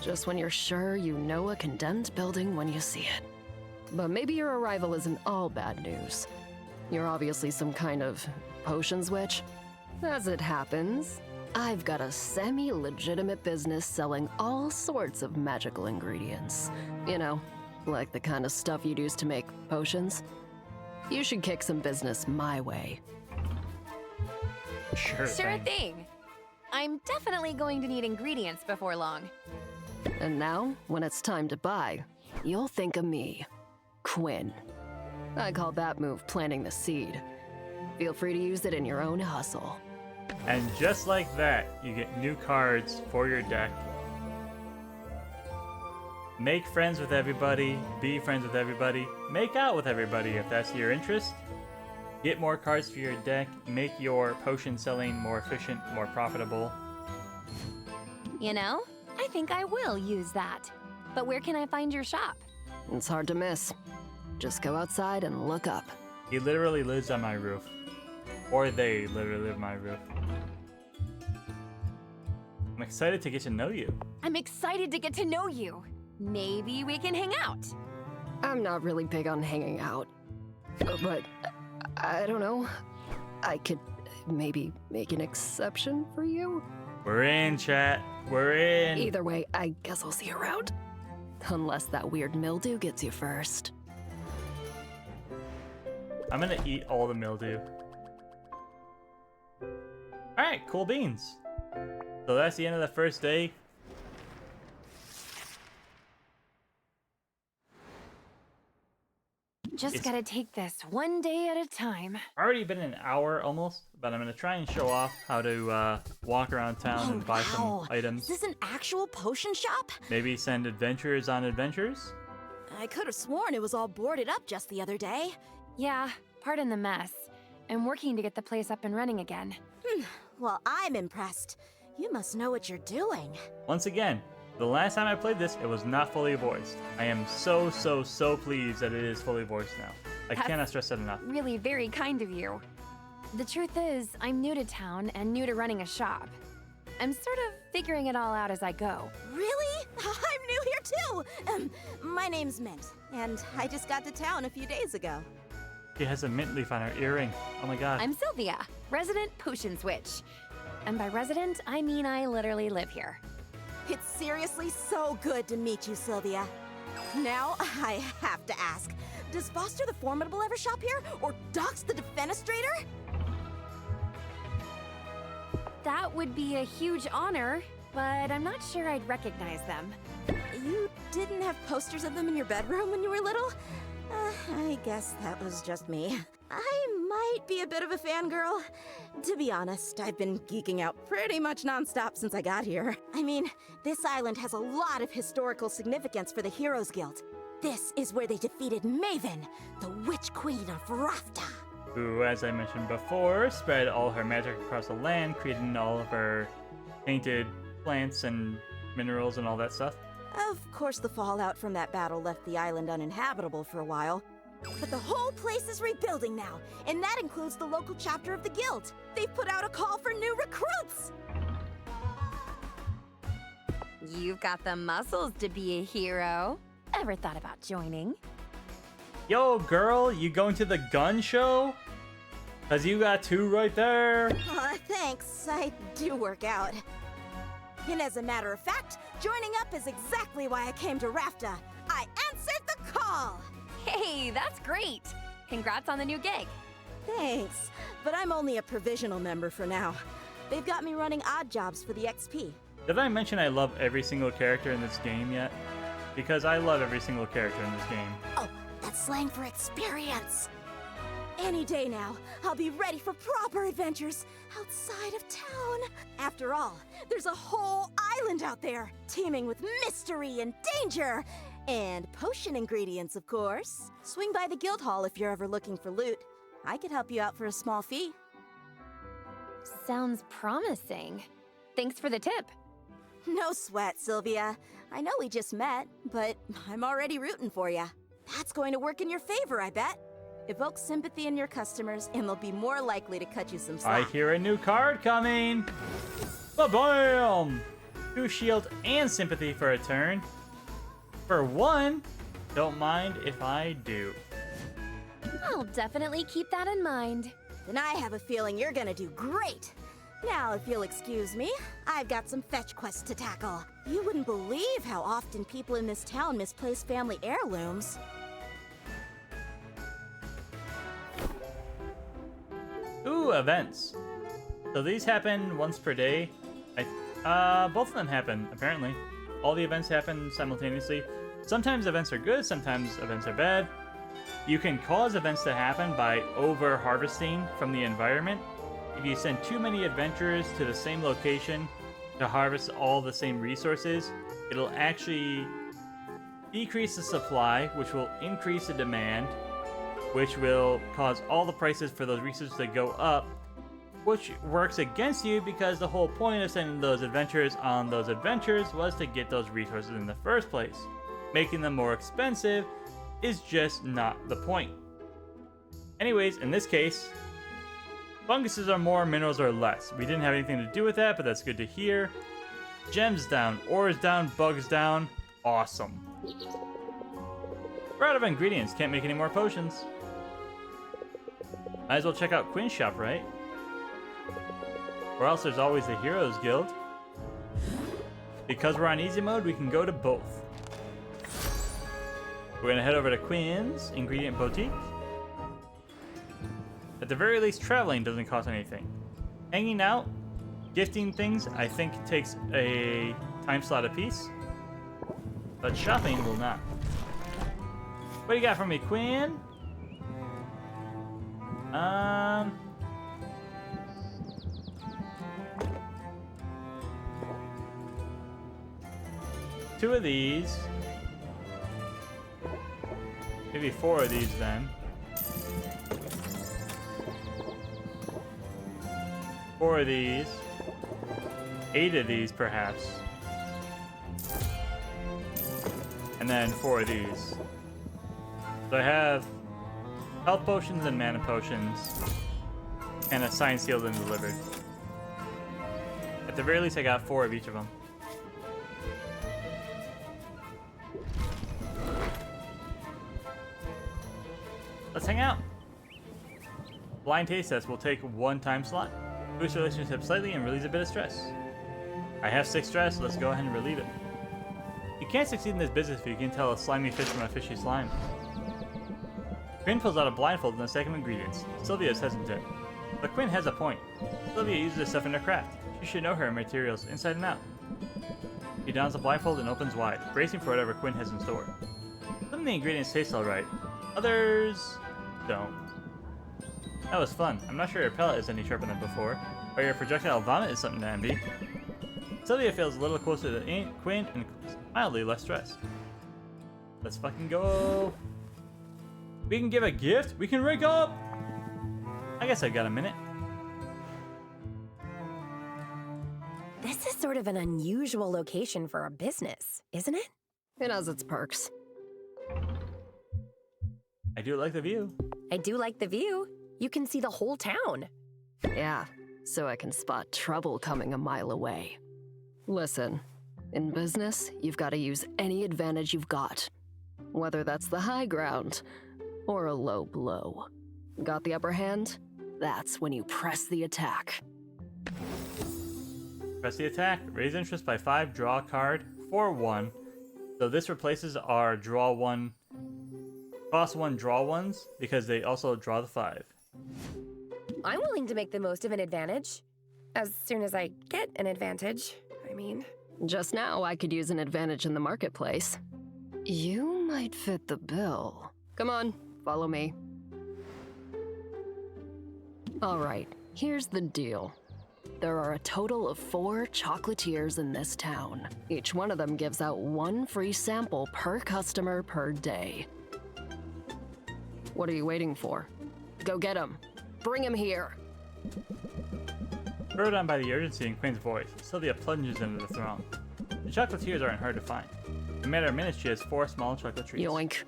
Just when you're sure you know a condemned building when you see it. But maybe your arrival isn't all bad news. You're obviously some kind of potions witch. As it happens, I've got a semi-legitimate business selling all sorts of magical ingredients. You know, like the kind of stuff you'd use to make potions. You should kick some business my way. Sure Thing. I'm definitely going to need ingredients before long. And now, when it's time to buy, you'll think of me, Quinn. I call that move planting the seed. Feel free to use it in your own hustle. And just like that, you get new cards for your deck. Make friends with everybody, be friends with everybody, make out with everybody if that's your interest. Get more cards for your deck, make your potion selling more efficient, more profitable. You know, I think I will use that. But where can I find your shop? It's hard to miss. Just go outside and look up. He literally lives on my roof. Or they literally live on my roof. I'm excited to get to know you. I'm excited to get to know you. Maybe we can hang out. I'm not really big on hanging out. But, I don't know. I could maybe make an exception for you? We're in, chat. We're in. Either way, I guess I'll see you around. Unless that weird mildew gets you first. I'm gonna eat all the mildew. Alright, cool beans. So that's the end of the first day. Just gotta take this one day at a time. Already been an hour almost, but I'm gonna try and show off how to walk around town and buy some items. Is this an actual potion shop? Maybe send adventurers on adventures? I could have sworn it was all boarded up just the other day. Yeah, pardon the mess. I'm working to get the place up and running again. Well, I'm impressed. You must know what you're doing. Once again, the last time I played this, it was not fully voiced. I am so pleased that it is fully voiced now. I cannot stress that enough. Really very kind of you. The truth is, I'm new to town and new to running a shop. I'm sort of figuring it all out as I go. Really? I'm new here too. My name's Mint, and I just got to town a few days ago. She has a mint leaf on her earring. Oh my god. I'm Sylvia, resident potion switch. And by resident, I mean I literally live here. It's seriously so good to meet you, Sylvia. Now, I have to ask, does Foster the Formidable ever shop here? Or Dox the Defenestrator? That would be a huge honor, but I'm not sure I'd recognize them. You didn't have posters of them in your bedroom when you were little? I guess that was just me. I might be a bit of a fangirl. To be honest, I've been geeking out pretty much nonstop since I got here. I mean, this island has a lot of historical significance for the Heroes Guild. This is where they defeated Maven, the Witch Queen of Rafta. Who, as I mentioned before, spread all her magic across the land, creating all of her painted plants and minerals and all that stuff. Of course, the fallout from that battle left the island uninhabitable for a while. But the whole place is rebuilding now, and that includes the local chapter of the guild. They've put out a call for new recruits! You've got the muscles to be a hero. Ever thought about joining? Yo, girl, you going to the gun show? Cause you got two right there. Thanks, I do work out. And as a matter of fact, joining up is exactly why I came to Rafta. I answered the call! Hey, that's great. Congrats on the new gig. Thanks, but I'm only a provisional member for now. They've got me running odd jobs for the XP. Did I mention I love every single character in this game yet? Because I love every single character in this game. Oh, that's That's slang for experience. Any day now, I'll be ready for proper adventures outside of town. After all, there's a whole island out there, teeming with mystery and danger. And potion ingredients, of course. Swing by the guild hall if you're ever looking for loot. I could help you out for a small fee. Sounds promising. Thanks for the tip. No sweat, Sylvia. I know we just met, but I'm already rooting for you. That's going to work in your favor, I bet. Evoke sympathy in your customers, and they'll be more likely to cut you some slack. I hear a new card coming. Ba-bam! 2 shield and sympathy for a turn. For 1, don't mind if I do. I'll definitely keep that in mind. Then I have a feeling you're gonna do great. Now, if you'll excuse me, I've got some fetch quests to tackle. You wouldn't believe how often people in this town misplace family heirlooms. Ooh, events. So these happen once per day. Both of them happen, apparently. All the events happen simultaneously. Sometimes events are good, sometimes events are bad. You can cause events to happen by over-harvesting from the environment. If you send too many adventurers to the same location to harvest all the same resources, it'll actually decrease the supply, which will increase the demand, which will cause all the prices for those resources to go up, which works against you because the whole point of sending those adventurers on those adventures was to get those resources in the first place. Making them more expensive is just not the point. Anyways, in this case, funguses are more, minerals are less. We didn't have anything to do with that, but that's good to hear. Gems down, ores down, bugs down. Awesome. We're out of ingredients, can't make any more potions. Might as well check out Quinn's shop, right? Or else there's always the Heroes Guild. Because we're on easy mode, we can go to both. We're gonna head over to Quinn's Ingredient Boutique. At the very least, traveling doesn't cost anything. Hanging out, gifting things, I think takes a time slot apiece. But shopping will not. What do you got for me, Quinn? Two of these. Maybe 4 of these then. 4 of these. 8 of these perhaps. And then 4 of these. So I have health potions and mana potions. And a sign sealed and delivered. At the very least I got 4 of each of them. Let's hang out. Blind taste test will take 1 time slot. Boost relationship slightly and release a bit of stress. I have 6 stress, so let's go ahead and relieve it. You can't succeed in this business if you can tell a slimy fish from a fishy slime. Quinn pulls out a blindfold and a stack of ingredients. Sylvia is hesitant. But Quinn has a point. Sylvia uses this stuff in her craft. She should know her materials inside and out. He dons the blindfold and opens wide, bracing for whatever Quinn has in store. Some of the ingredients taste alright. Others don't. That was fun. I'm not sure your palate is any sharper than before, or your projectile vomit is something to envy. Sylvia feels a little closer to Quinn and mildly less stressed. Let's fucking go. We can give a gift? We can rank up? I guess I've got a minute. This is sort of an unusual location for a business, isn't it? It has its perks. I do like the view. I do like the view. You can see the whole town. Yeah, so I can spot trouble coming a mile away. Listen, in business, you've got to use any advantage you've got. Whether that's the high ground or a low blow. Got the upper hand? That's when you press the attack. Press the attack. Raise interest by 5. Draw a card for 1. So this replaces our draw 1, cost 1 draw 1s because they also draw the 5. I'm willing to make the most of an advantage. As soon as I get an advantage, I mean. Just now, I could use an advantage in the marketplace. You might fit the bill. Come on, follow me. All right, here's the deal. There are a total of 4 chocolatiers in this town. Each one of them gives out 1 free sample per customer per day. What are you waiting for? Go get him. Bring him here. Spurred on by the urgency in Queen's voice, Sylvia plunges into the throng. The chocolatiers aren't hard to find. In a matter of minutes, she has 4 small chocolate trees. Yoink.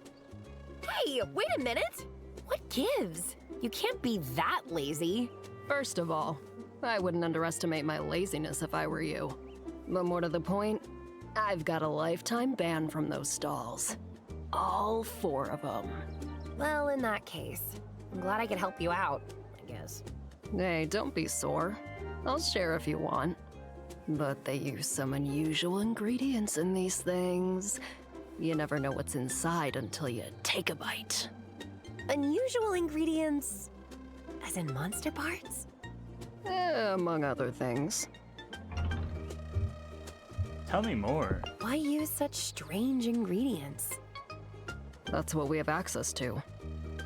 Hey, wait a minute! What gives? You can't be that lazy. First of all, I wouldn't underestimate my laziness if I were you. But more to the point, I've got a lifetime ban from those stalls. All 4 of them. Well, in that case, I'm glad I could help you out, I guess. Hey, don't be sore. I'll share if you want. But they use some unusual ingredients in these things. You never know what's inside until you take a bite. Unusual ingredients? As in monster parts? Among other things. Tell me more. Why use such strange ingredients? That's what we have access to.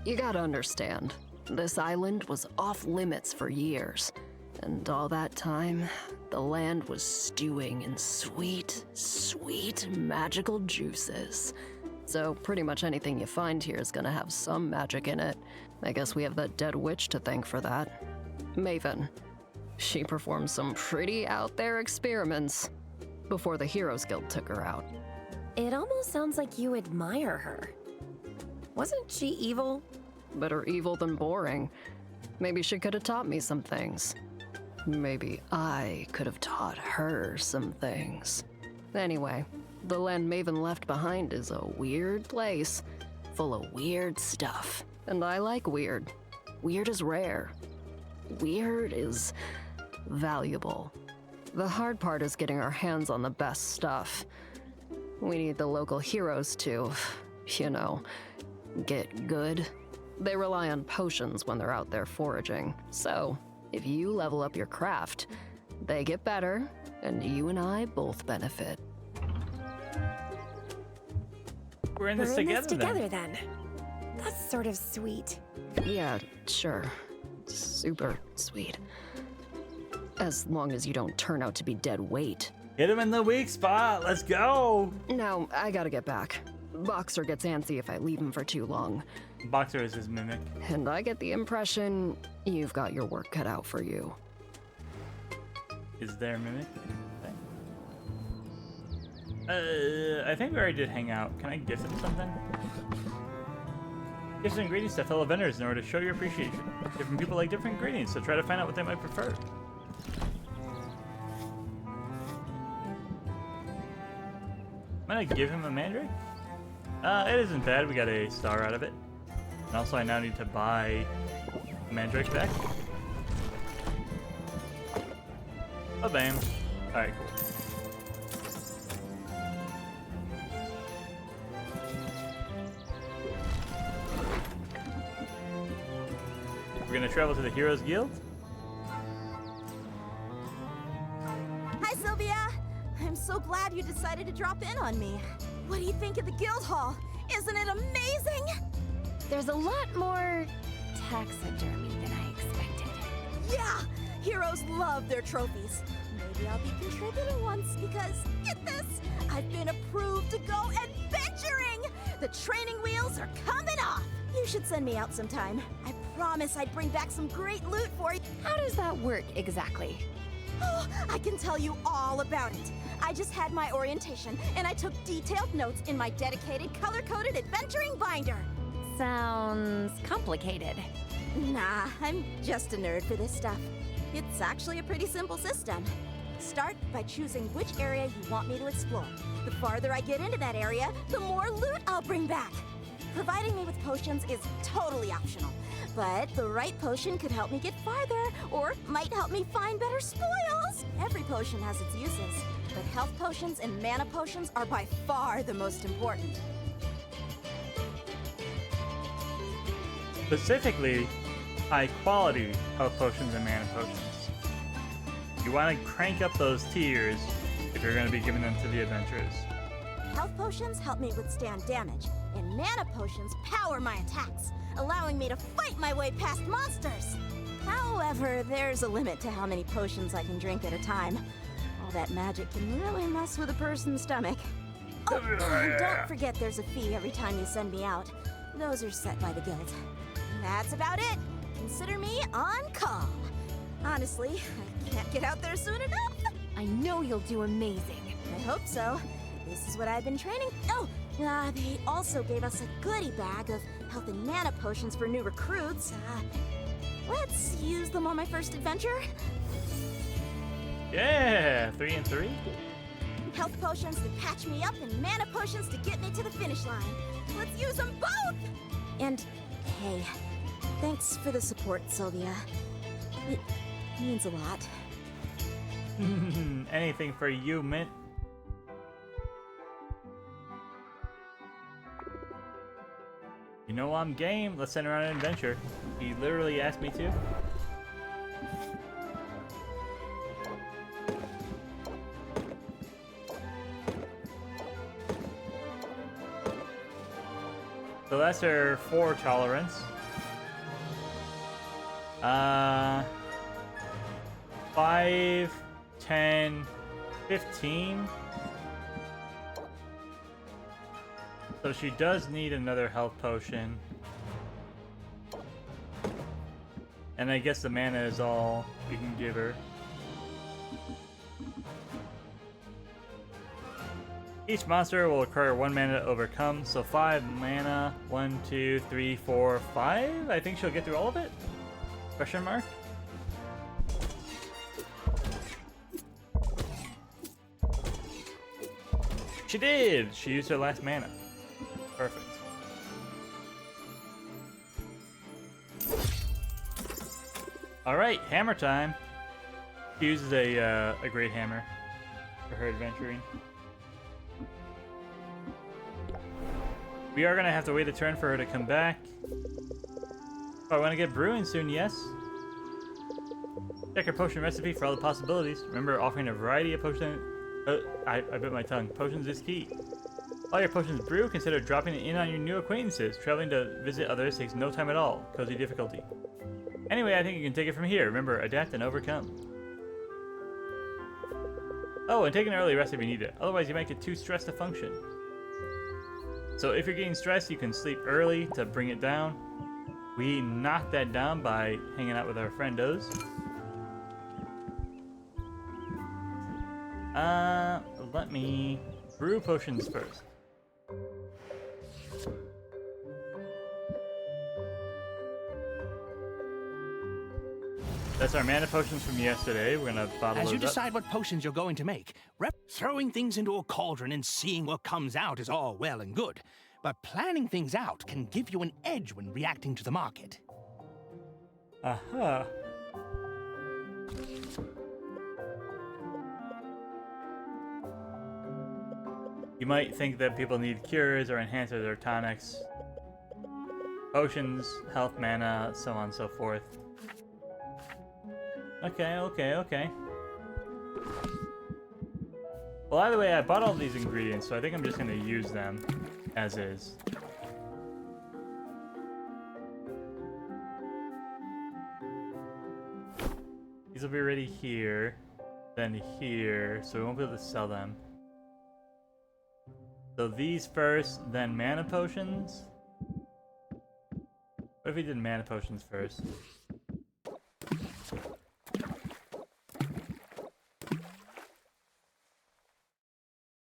You gotta understand, this island was off limits for years. And all that time, the land was stewing in sweet, sweet magical juices. So pretty much anything you find here is gonna have some magic in it. I guess we have that dead witch to thank for that. Maven. She performed some pretty out there experiments before the Heroes Guild took her out. It almost sounds like you admire her. Wasn't she evil? Better evil than boring. Maybe she could have taught me some things. Maybe I could have taught her some things. Anyway, the land Maven left behind is a weird place, full of weird stuff. And I like weird. Weird is rare. Weird is valuable. The hard part is getting our hands on the best stuff. We need the local heroes to, you know, get good. They rely on potions when they're out there foraging. So, if you level up your craft, they get better, and you and I both benefit. We're in this together then. That's sort of sweet. Yeah, sure. Super sweet. As long as you don't turn out to be dead weight. Hit him in the weak spot. Let's go. Now, I gotta get back. Boxer gets antsy if I leave him for too long. Boxer is his mimic. And I get the impression you've got your work cut out for you. Is there a mimic? I think we already did hang out. Can I gift him something? Give some ingredients to fellow vendors in order to show your appreciation. Different people like different ingredients, so try to find out what they might prefer. I'm gonna give him a mandrake. It isn't bad. We got a star out of it. And also, I now need to buy a mandrake back. Oh, bam. Alright, cool. We're gonna travel to the Heroes Guild. Hi, Sylvia. I'm so glad you decided to drop in on me. What do you think of the guild hall? Isn't it amazing? There's a lot more taxidermy than I expected. Yeah, heroes love their trophies. Maybe I'll be contributing once because, get this, I've been approved to go adventuring! The training wheels are coming off! You should send me out sometime. I promise I'd bring back some great loot for you. How does that work exactly? Oh, I can tell you all about it. I just had my orientation, and I took detailed notes in my dedicated color-coded adventuring binder. Sounds complicated. Nah, I'm just a nerd for this stuff. It's actually a pretty simple system. Start by choosing which area you want me to explore. The farther I get into that area, the more loot I'll bring back. Providing me with potions is totally optional, but the right potion could help me get farther, or might help me find better spoils. Every potion has its uses, but health potions and mana potions are by far the most important. Specifically, high quality health potions and mana potions. You want to crank up those tiers if you're going to be giving them to the adventurers. Health potions help me withstand damage, and mana potions power my attacks, allowing me to fight my way past monsters. However, there's a limit to how many potions I can drink at a time. All that magic can really mess with a person's stomach. Oh, and don't forget there's a fee every time you send me out. Those are set by the guild. That's about it. Consider me on call. Honestly, I can't get out there soon enough. I know you'll do amazing. I hope so. This is what I've been training. Oh, they also gave us a goodie bag of health and mana potions for new recruits. Let's use them on my first adventure. Yeah, 3 and 3. Health potions to patch me up and mana potions to get me to the finish line. Let's use them both! And, hey, thanks for the support, Sylvia. It means a lot. Anything for you, Mint. You know I'm game. Let's send her on an adventure. He literally asked me to. So that's her 4 tolerance. 5, 10, 15. So she does need another health potion. And I guess the mana is all we can give her. Each monster will require 1 mana to overcome, so 5 mana. 1, 2, 3, 4, 5. I think she'll get through all of it? Question mark? She did! She used her last mana. Perfect. Alright, hammer time. She uses a great hammer for her adventuring. We are gonna have to wait a turn for her to come back. Oh, I want to get brewing soon, yes. Check her potion recipe for all the possibilities. Remember, offering a variety of potions. I bit my tongue. Potions is key. While your potions brew, consider dropping in on your new acquaintances. Traveling to visit others takes no time at all. Cozy difficulty. Anyway, I think you can take it from here. Remember, adapt and overcome. Oh, and take an early rest if you need it. Otherwise, you might get too stressed to function. So if you're getting stressed, you can sleep early to bring it down. We knock that down by hanging out with our friendos. Let me brew potions first. That's our mana potions from yesterday. We're gonna bottle As you those up. decide what potions you're going to make, throwing things into a cauldron and seeing what comes out is all well and good. But planning things out can give you an edge when reacting to the market. Aha. You might think that people need cures or enhancers or tonics, potions, health, mana, so on and so forth. Okay. Well, either way, I bought all these ingredients, so I think I'm just gonna use them as is. These will be ready here, then here, so we won't be able to sell them. So these first, then mana potions? What if we did mana potions first?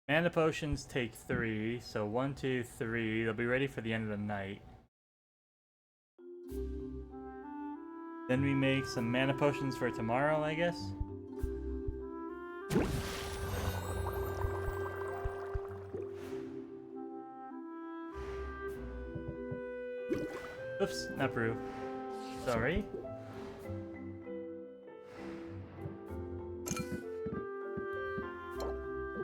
Mana potions take 3, so 1, 2, 3. They'll be ready for the end of the night. Then we make some mana potions for tomorrow, I guess? Oops, not brew. Sorry.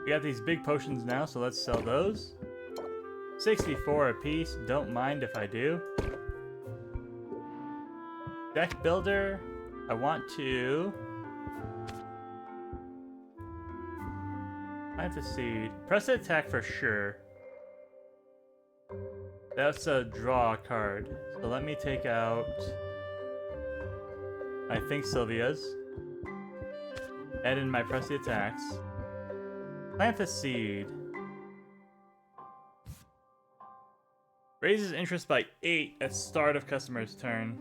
We got these big potions now, so let's sell those. 64 a piece, don't mind if I do. Deck builder, I want to... plant the seed. Press the attack for sure. That's a draw card. So let me take out, I think, Sylvia's. Add in my press the attacks. Plant the seed. Raises interest by 8 at start of customer's turn.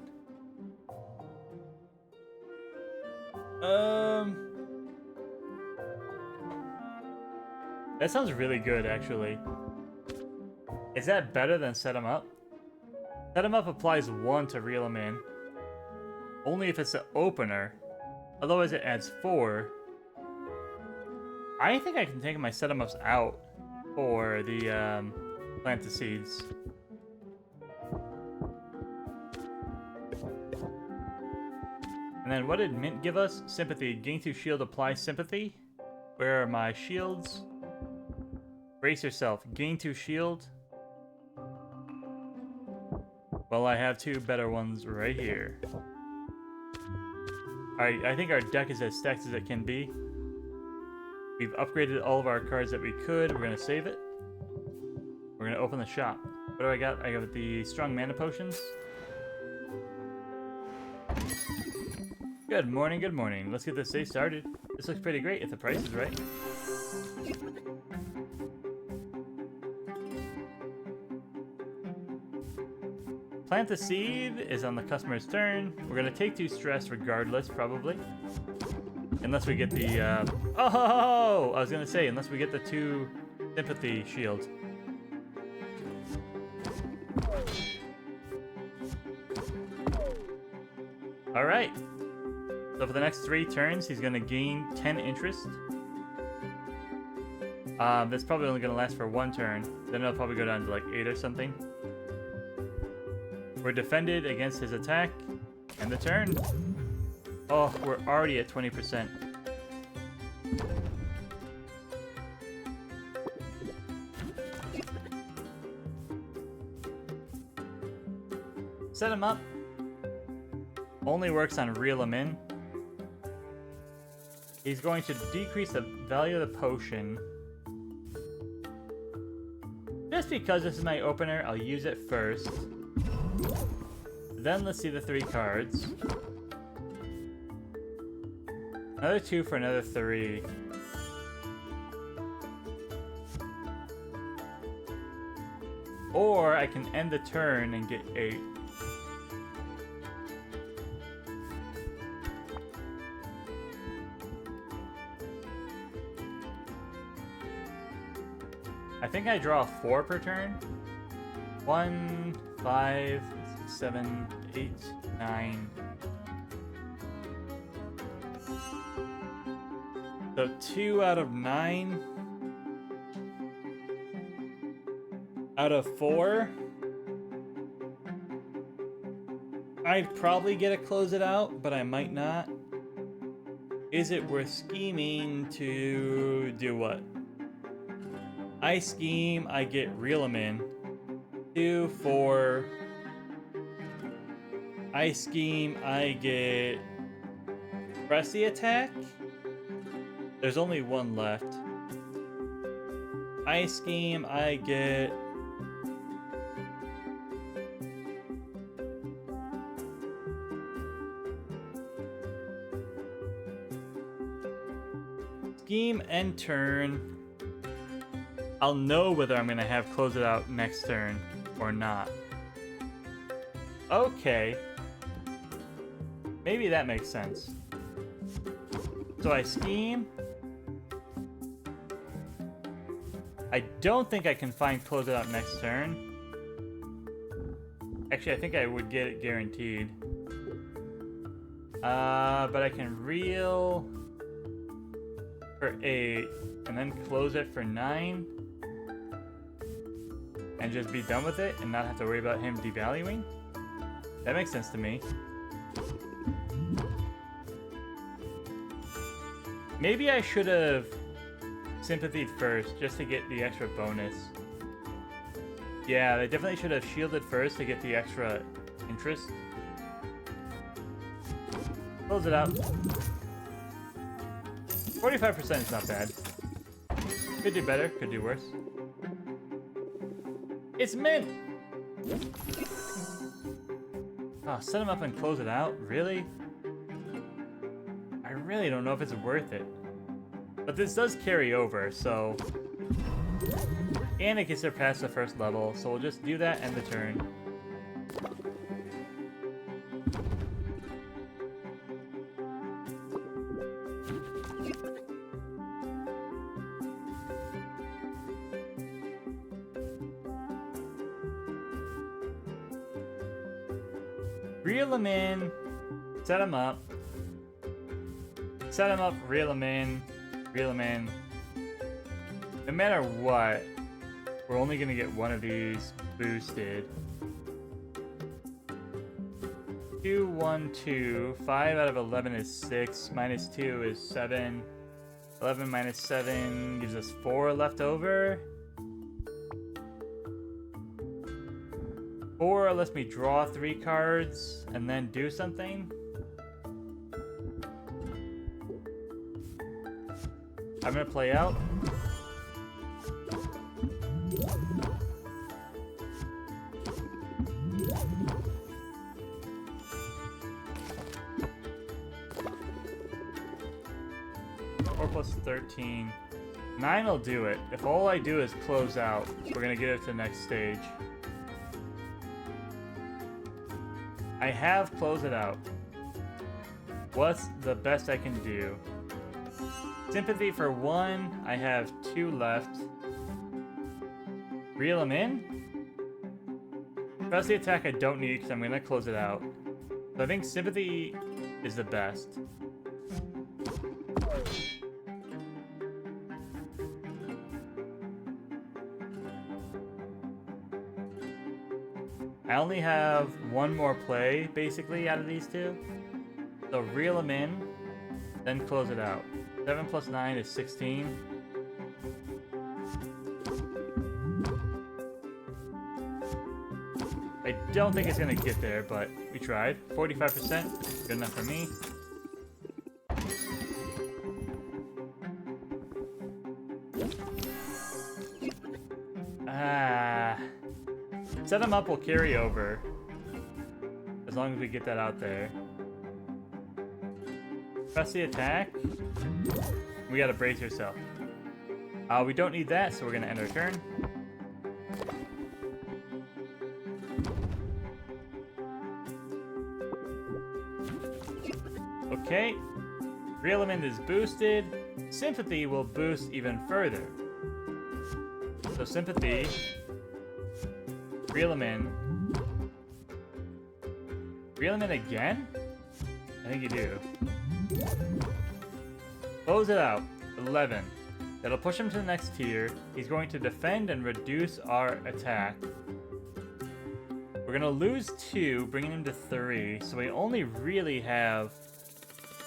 That sounds really good, actually. Is that better than set 'em up? Set 'em up applies 1 to reel 'em in. Only if it's an opener. Otherwise it adds 4. I think I can take my set 'em ups out for the plant the seeds. And then what did Mint give us? Sympathy. Gain 2 shield, apply sympathy. Where are my shields? Brace yourself. Gain 2 shield. Well, I have 2 better ones right here. Alright, I think our deck is as stacked as it can be. We've upgraded all of our cards that we could. We're going to save it. We're going to open the shop. What do I got? I got the strong mana potions. Good morning, good morning. Let's get this day started. This looks pretty great if the price is right. Plant the seed is on the customer's turn. We're gonna take 2 stress regardless, probably. Unless we get the, oh! I was gonna say, unless we get the 2 sympathy shields. Alright. So for the next 3 turns, he's gonna gain 10 interest. That's probably only gonna last for 1 turn. Then it'll probably go down to like 8 or something. We're defended against his attack. And the turn. Oh, we're already at 20%. Set him up. Only works on reel him in. He's going to decrease the value of the potion. Just because this is my opener, I'll use it first. Then let's see the 3 cards. Another 2 for another 3. Or I can end the turn and get 8. I think I draw 4 per turn. 1, 5, 6, 7, 8, 9. So 2 out of 9. Out of 4. I'd probably get to close it out, but I might not. Is it worth scheming to do what? I scheme, I get reel 'em in. 2, 4. I scheme, I get press the attack. There's only 1 left. I scheme, I get scheme end turn. I'll know whether I'm gonna have close it out next turn or not. Okay. Maybe that makes sense. So I scheme. I don't think I can find close it out next turn. Actually, I think I would get it guaranteed. But I can reel for 8 and then close it for 9. And just be done with it and not have to worry about him devaluing? That makes sense to me. Maybe I should have sympathied first just to get the extra bonus. Yeah, I definitely should have shielded first to get the extra interest. Close it out. 45% is not bad. Could do better, could do worse. It's Mint! Oh, set them up and close it out? Really? I really don't know if it's worth it. But this does carry over, so... And it gets surpassed the first level, so we'll just do that and the turn. Reel them in, set them up, reel them in, reel them in. No matter what, we're only gonna get one of these boosted. 2, 1, 2. 5 out of 11 is 6. Minus 2 is 7. 11 minus 7 gives us 4 left over. 4 lets me draw 3 cards and then do something. I'm gonna play out. Plus 13. 9 will do it. If all I do is close out, we're gonna get it to the next stage. I have closed it out. What's the best I can do? Sympathy for 1. I have 2 left. Reel them in. Press the attack I don't need because I'm gonna close it out. So I think sympathy is the best. I only have one more play, basically, out of these two. So reel them in, then close it out. 7 plus 9 is 16. I don't think it's gonna get there, but we tried. 45%, good enough for me. Set them up will carry over. As long as we get that out there. Press the attack. We gotta brace yourself. We don't need that, so we're gonna end our turn. Okay. Reel Element is boosted. Sympathy will boost even further. So Sympathy. Reel him in. Reel him in again? I think you do. Close it out. 11. That'll push him to the next tier. He's going to defend and reduce our attack. We're gonna lose 2, bringing him to 3. So we only really have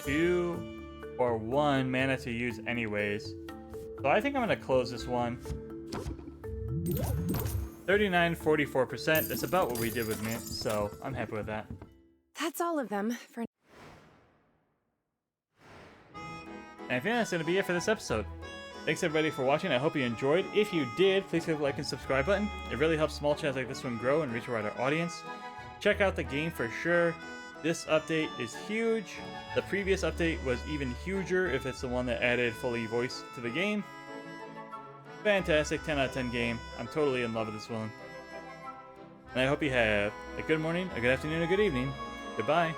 2 or 1 mana to use anyways. So I think I'm gonna close this one. 39, 44%. That's about what we did with Mint, so I'm happy with that. That's all of them for. And I think that's going to be it for this episode. Thanks everybody for watching. I hope you enjoyed. If you did, please click the like and subscribe button. It really helps small channels like this one grow and reach a wider audience. Check out the game for sure. This update is huge. The previous update was even huger if it's the one that added fully voice to the game. Fantastic 10 out of 10 game. I'm totally in love with this one. And I hope you have a good morning, a good afternoon, a good evening. Goodbye.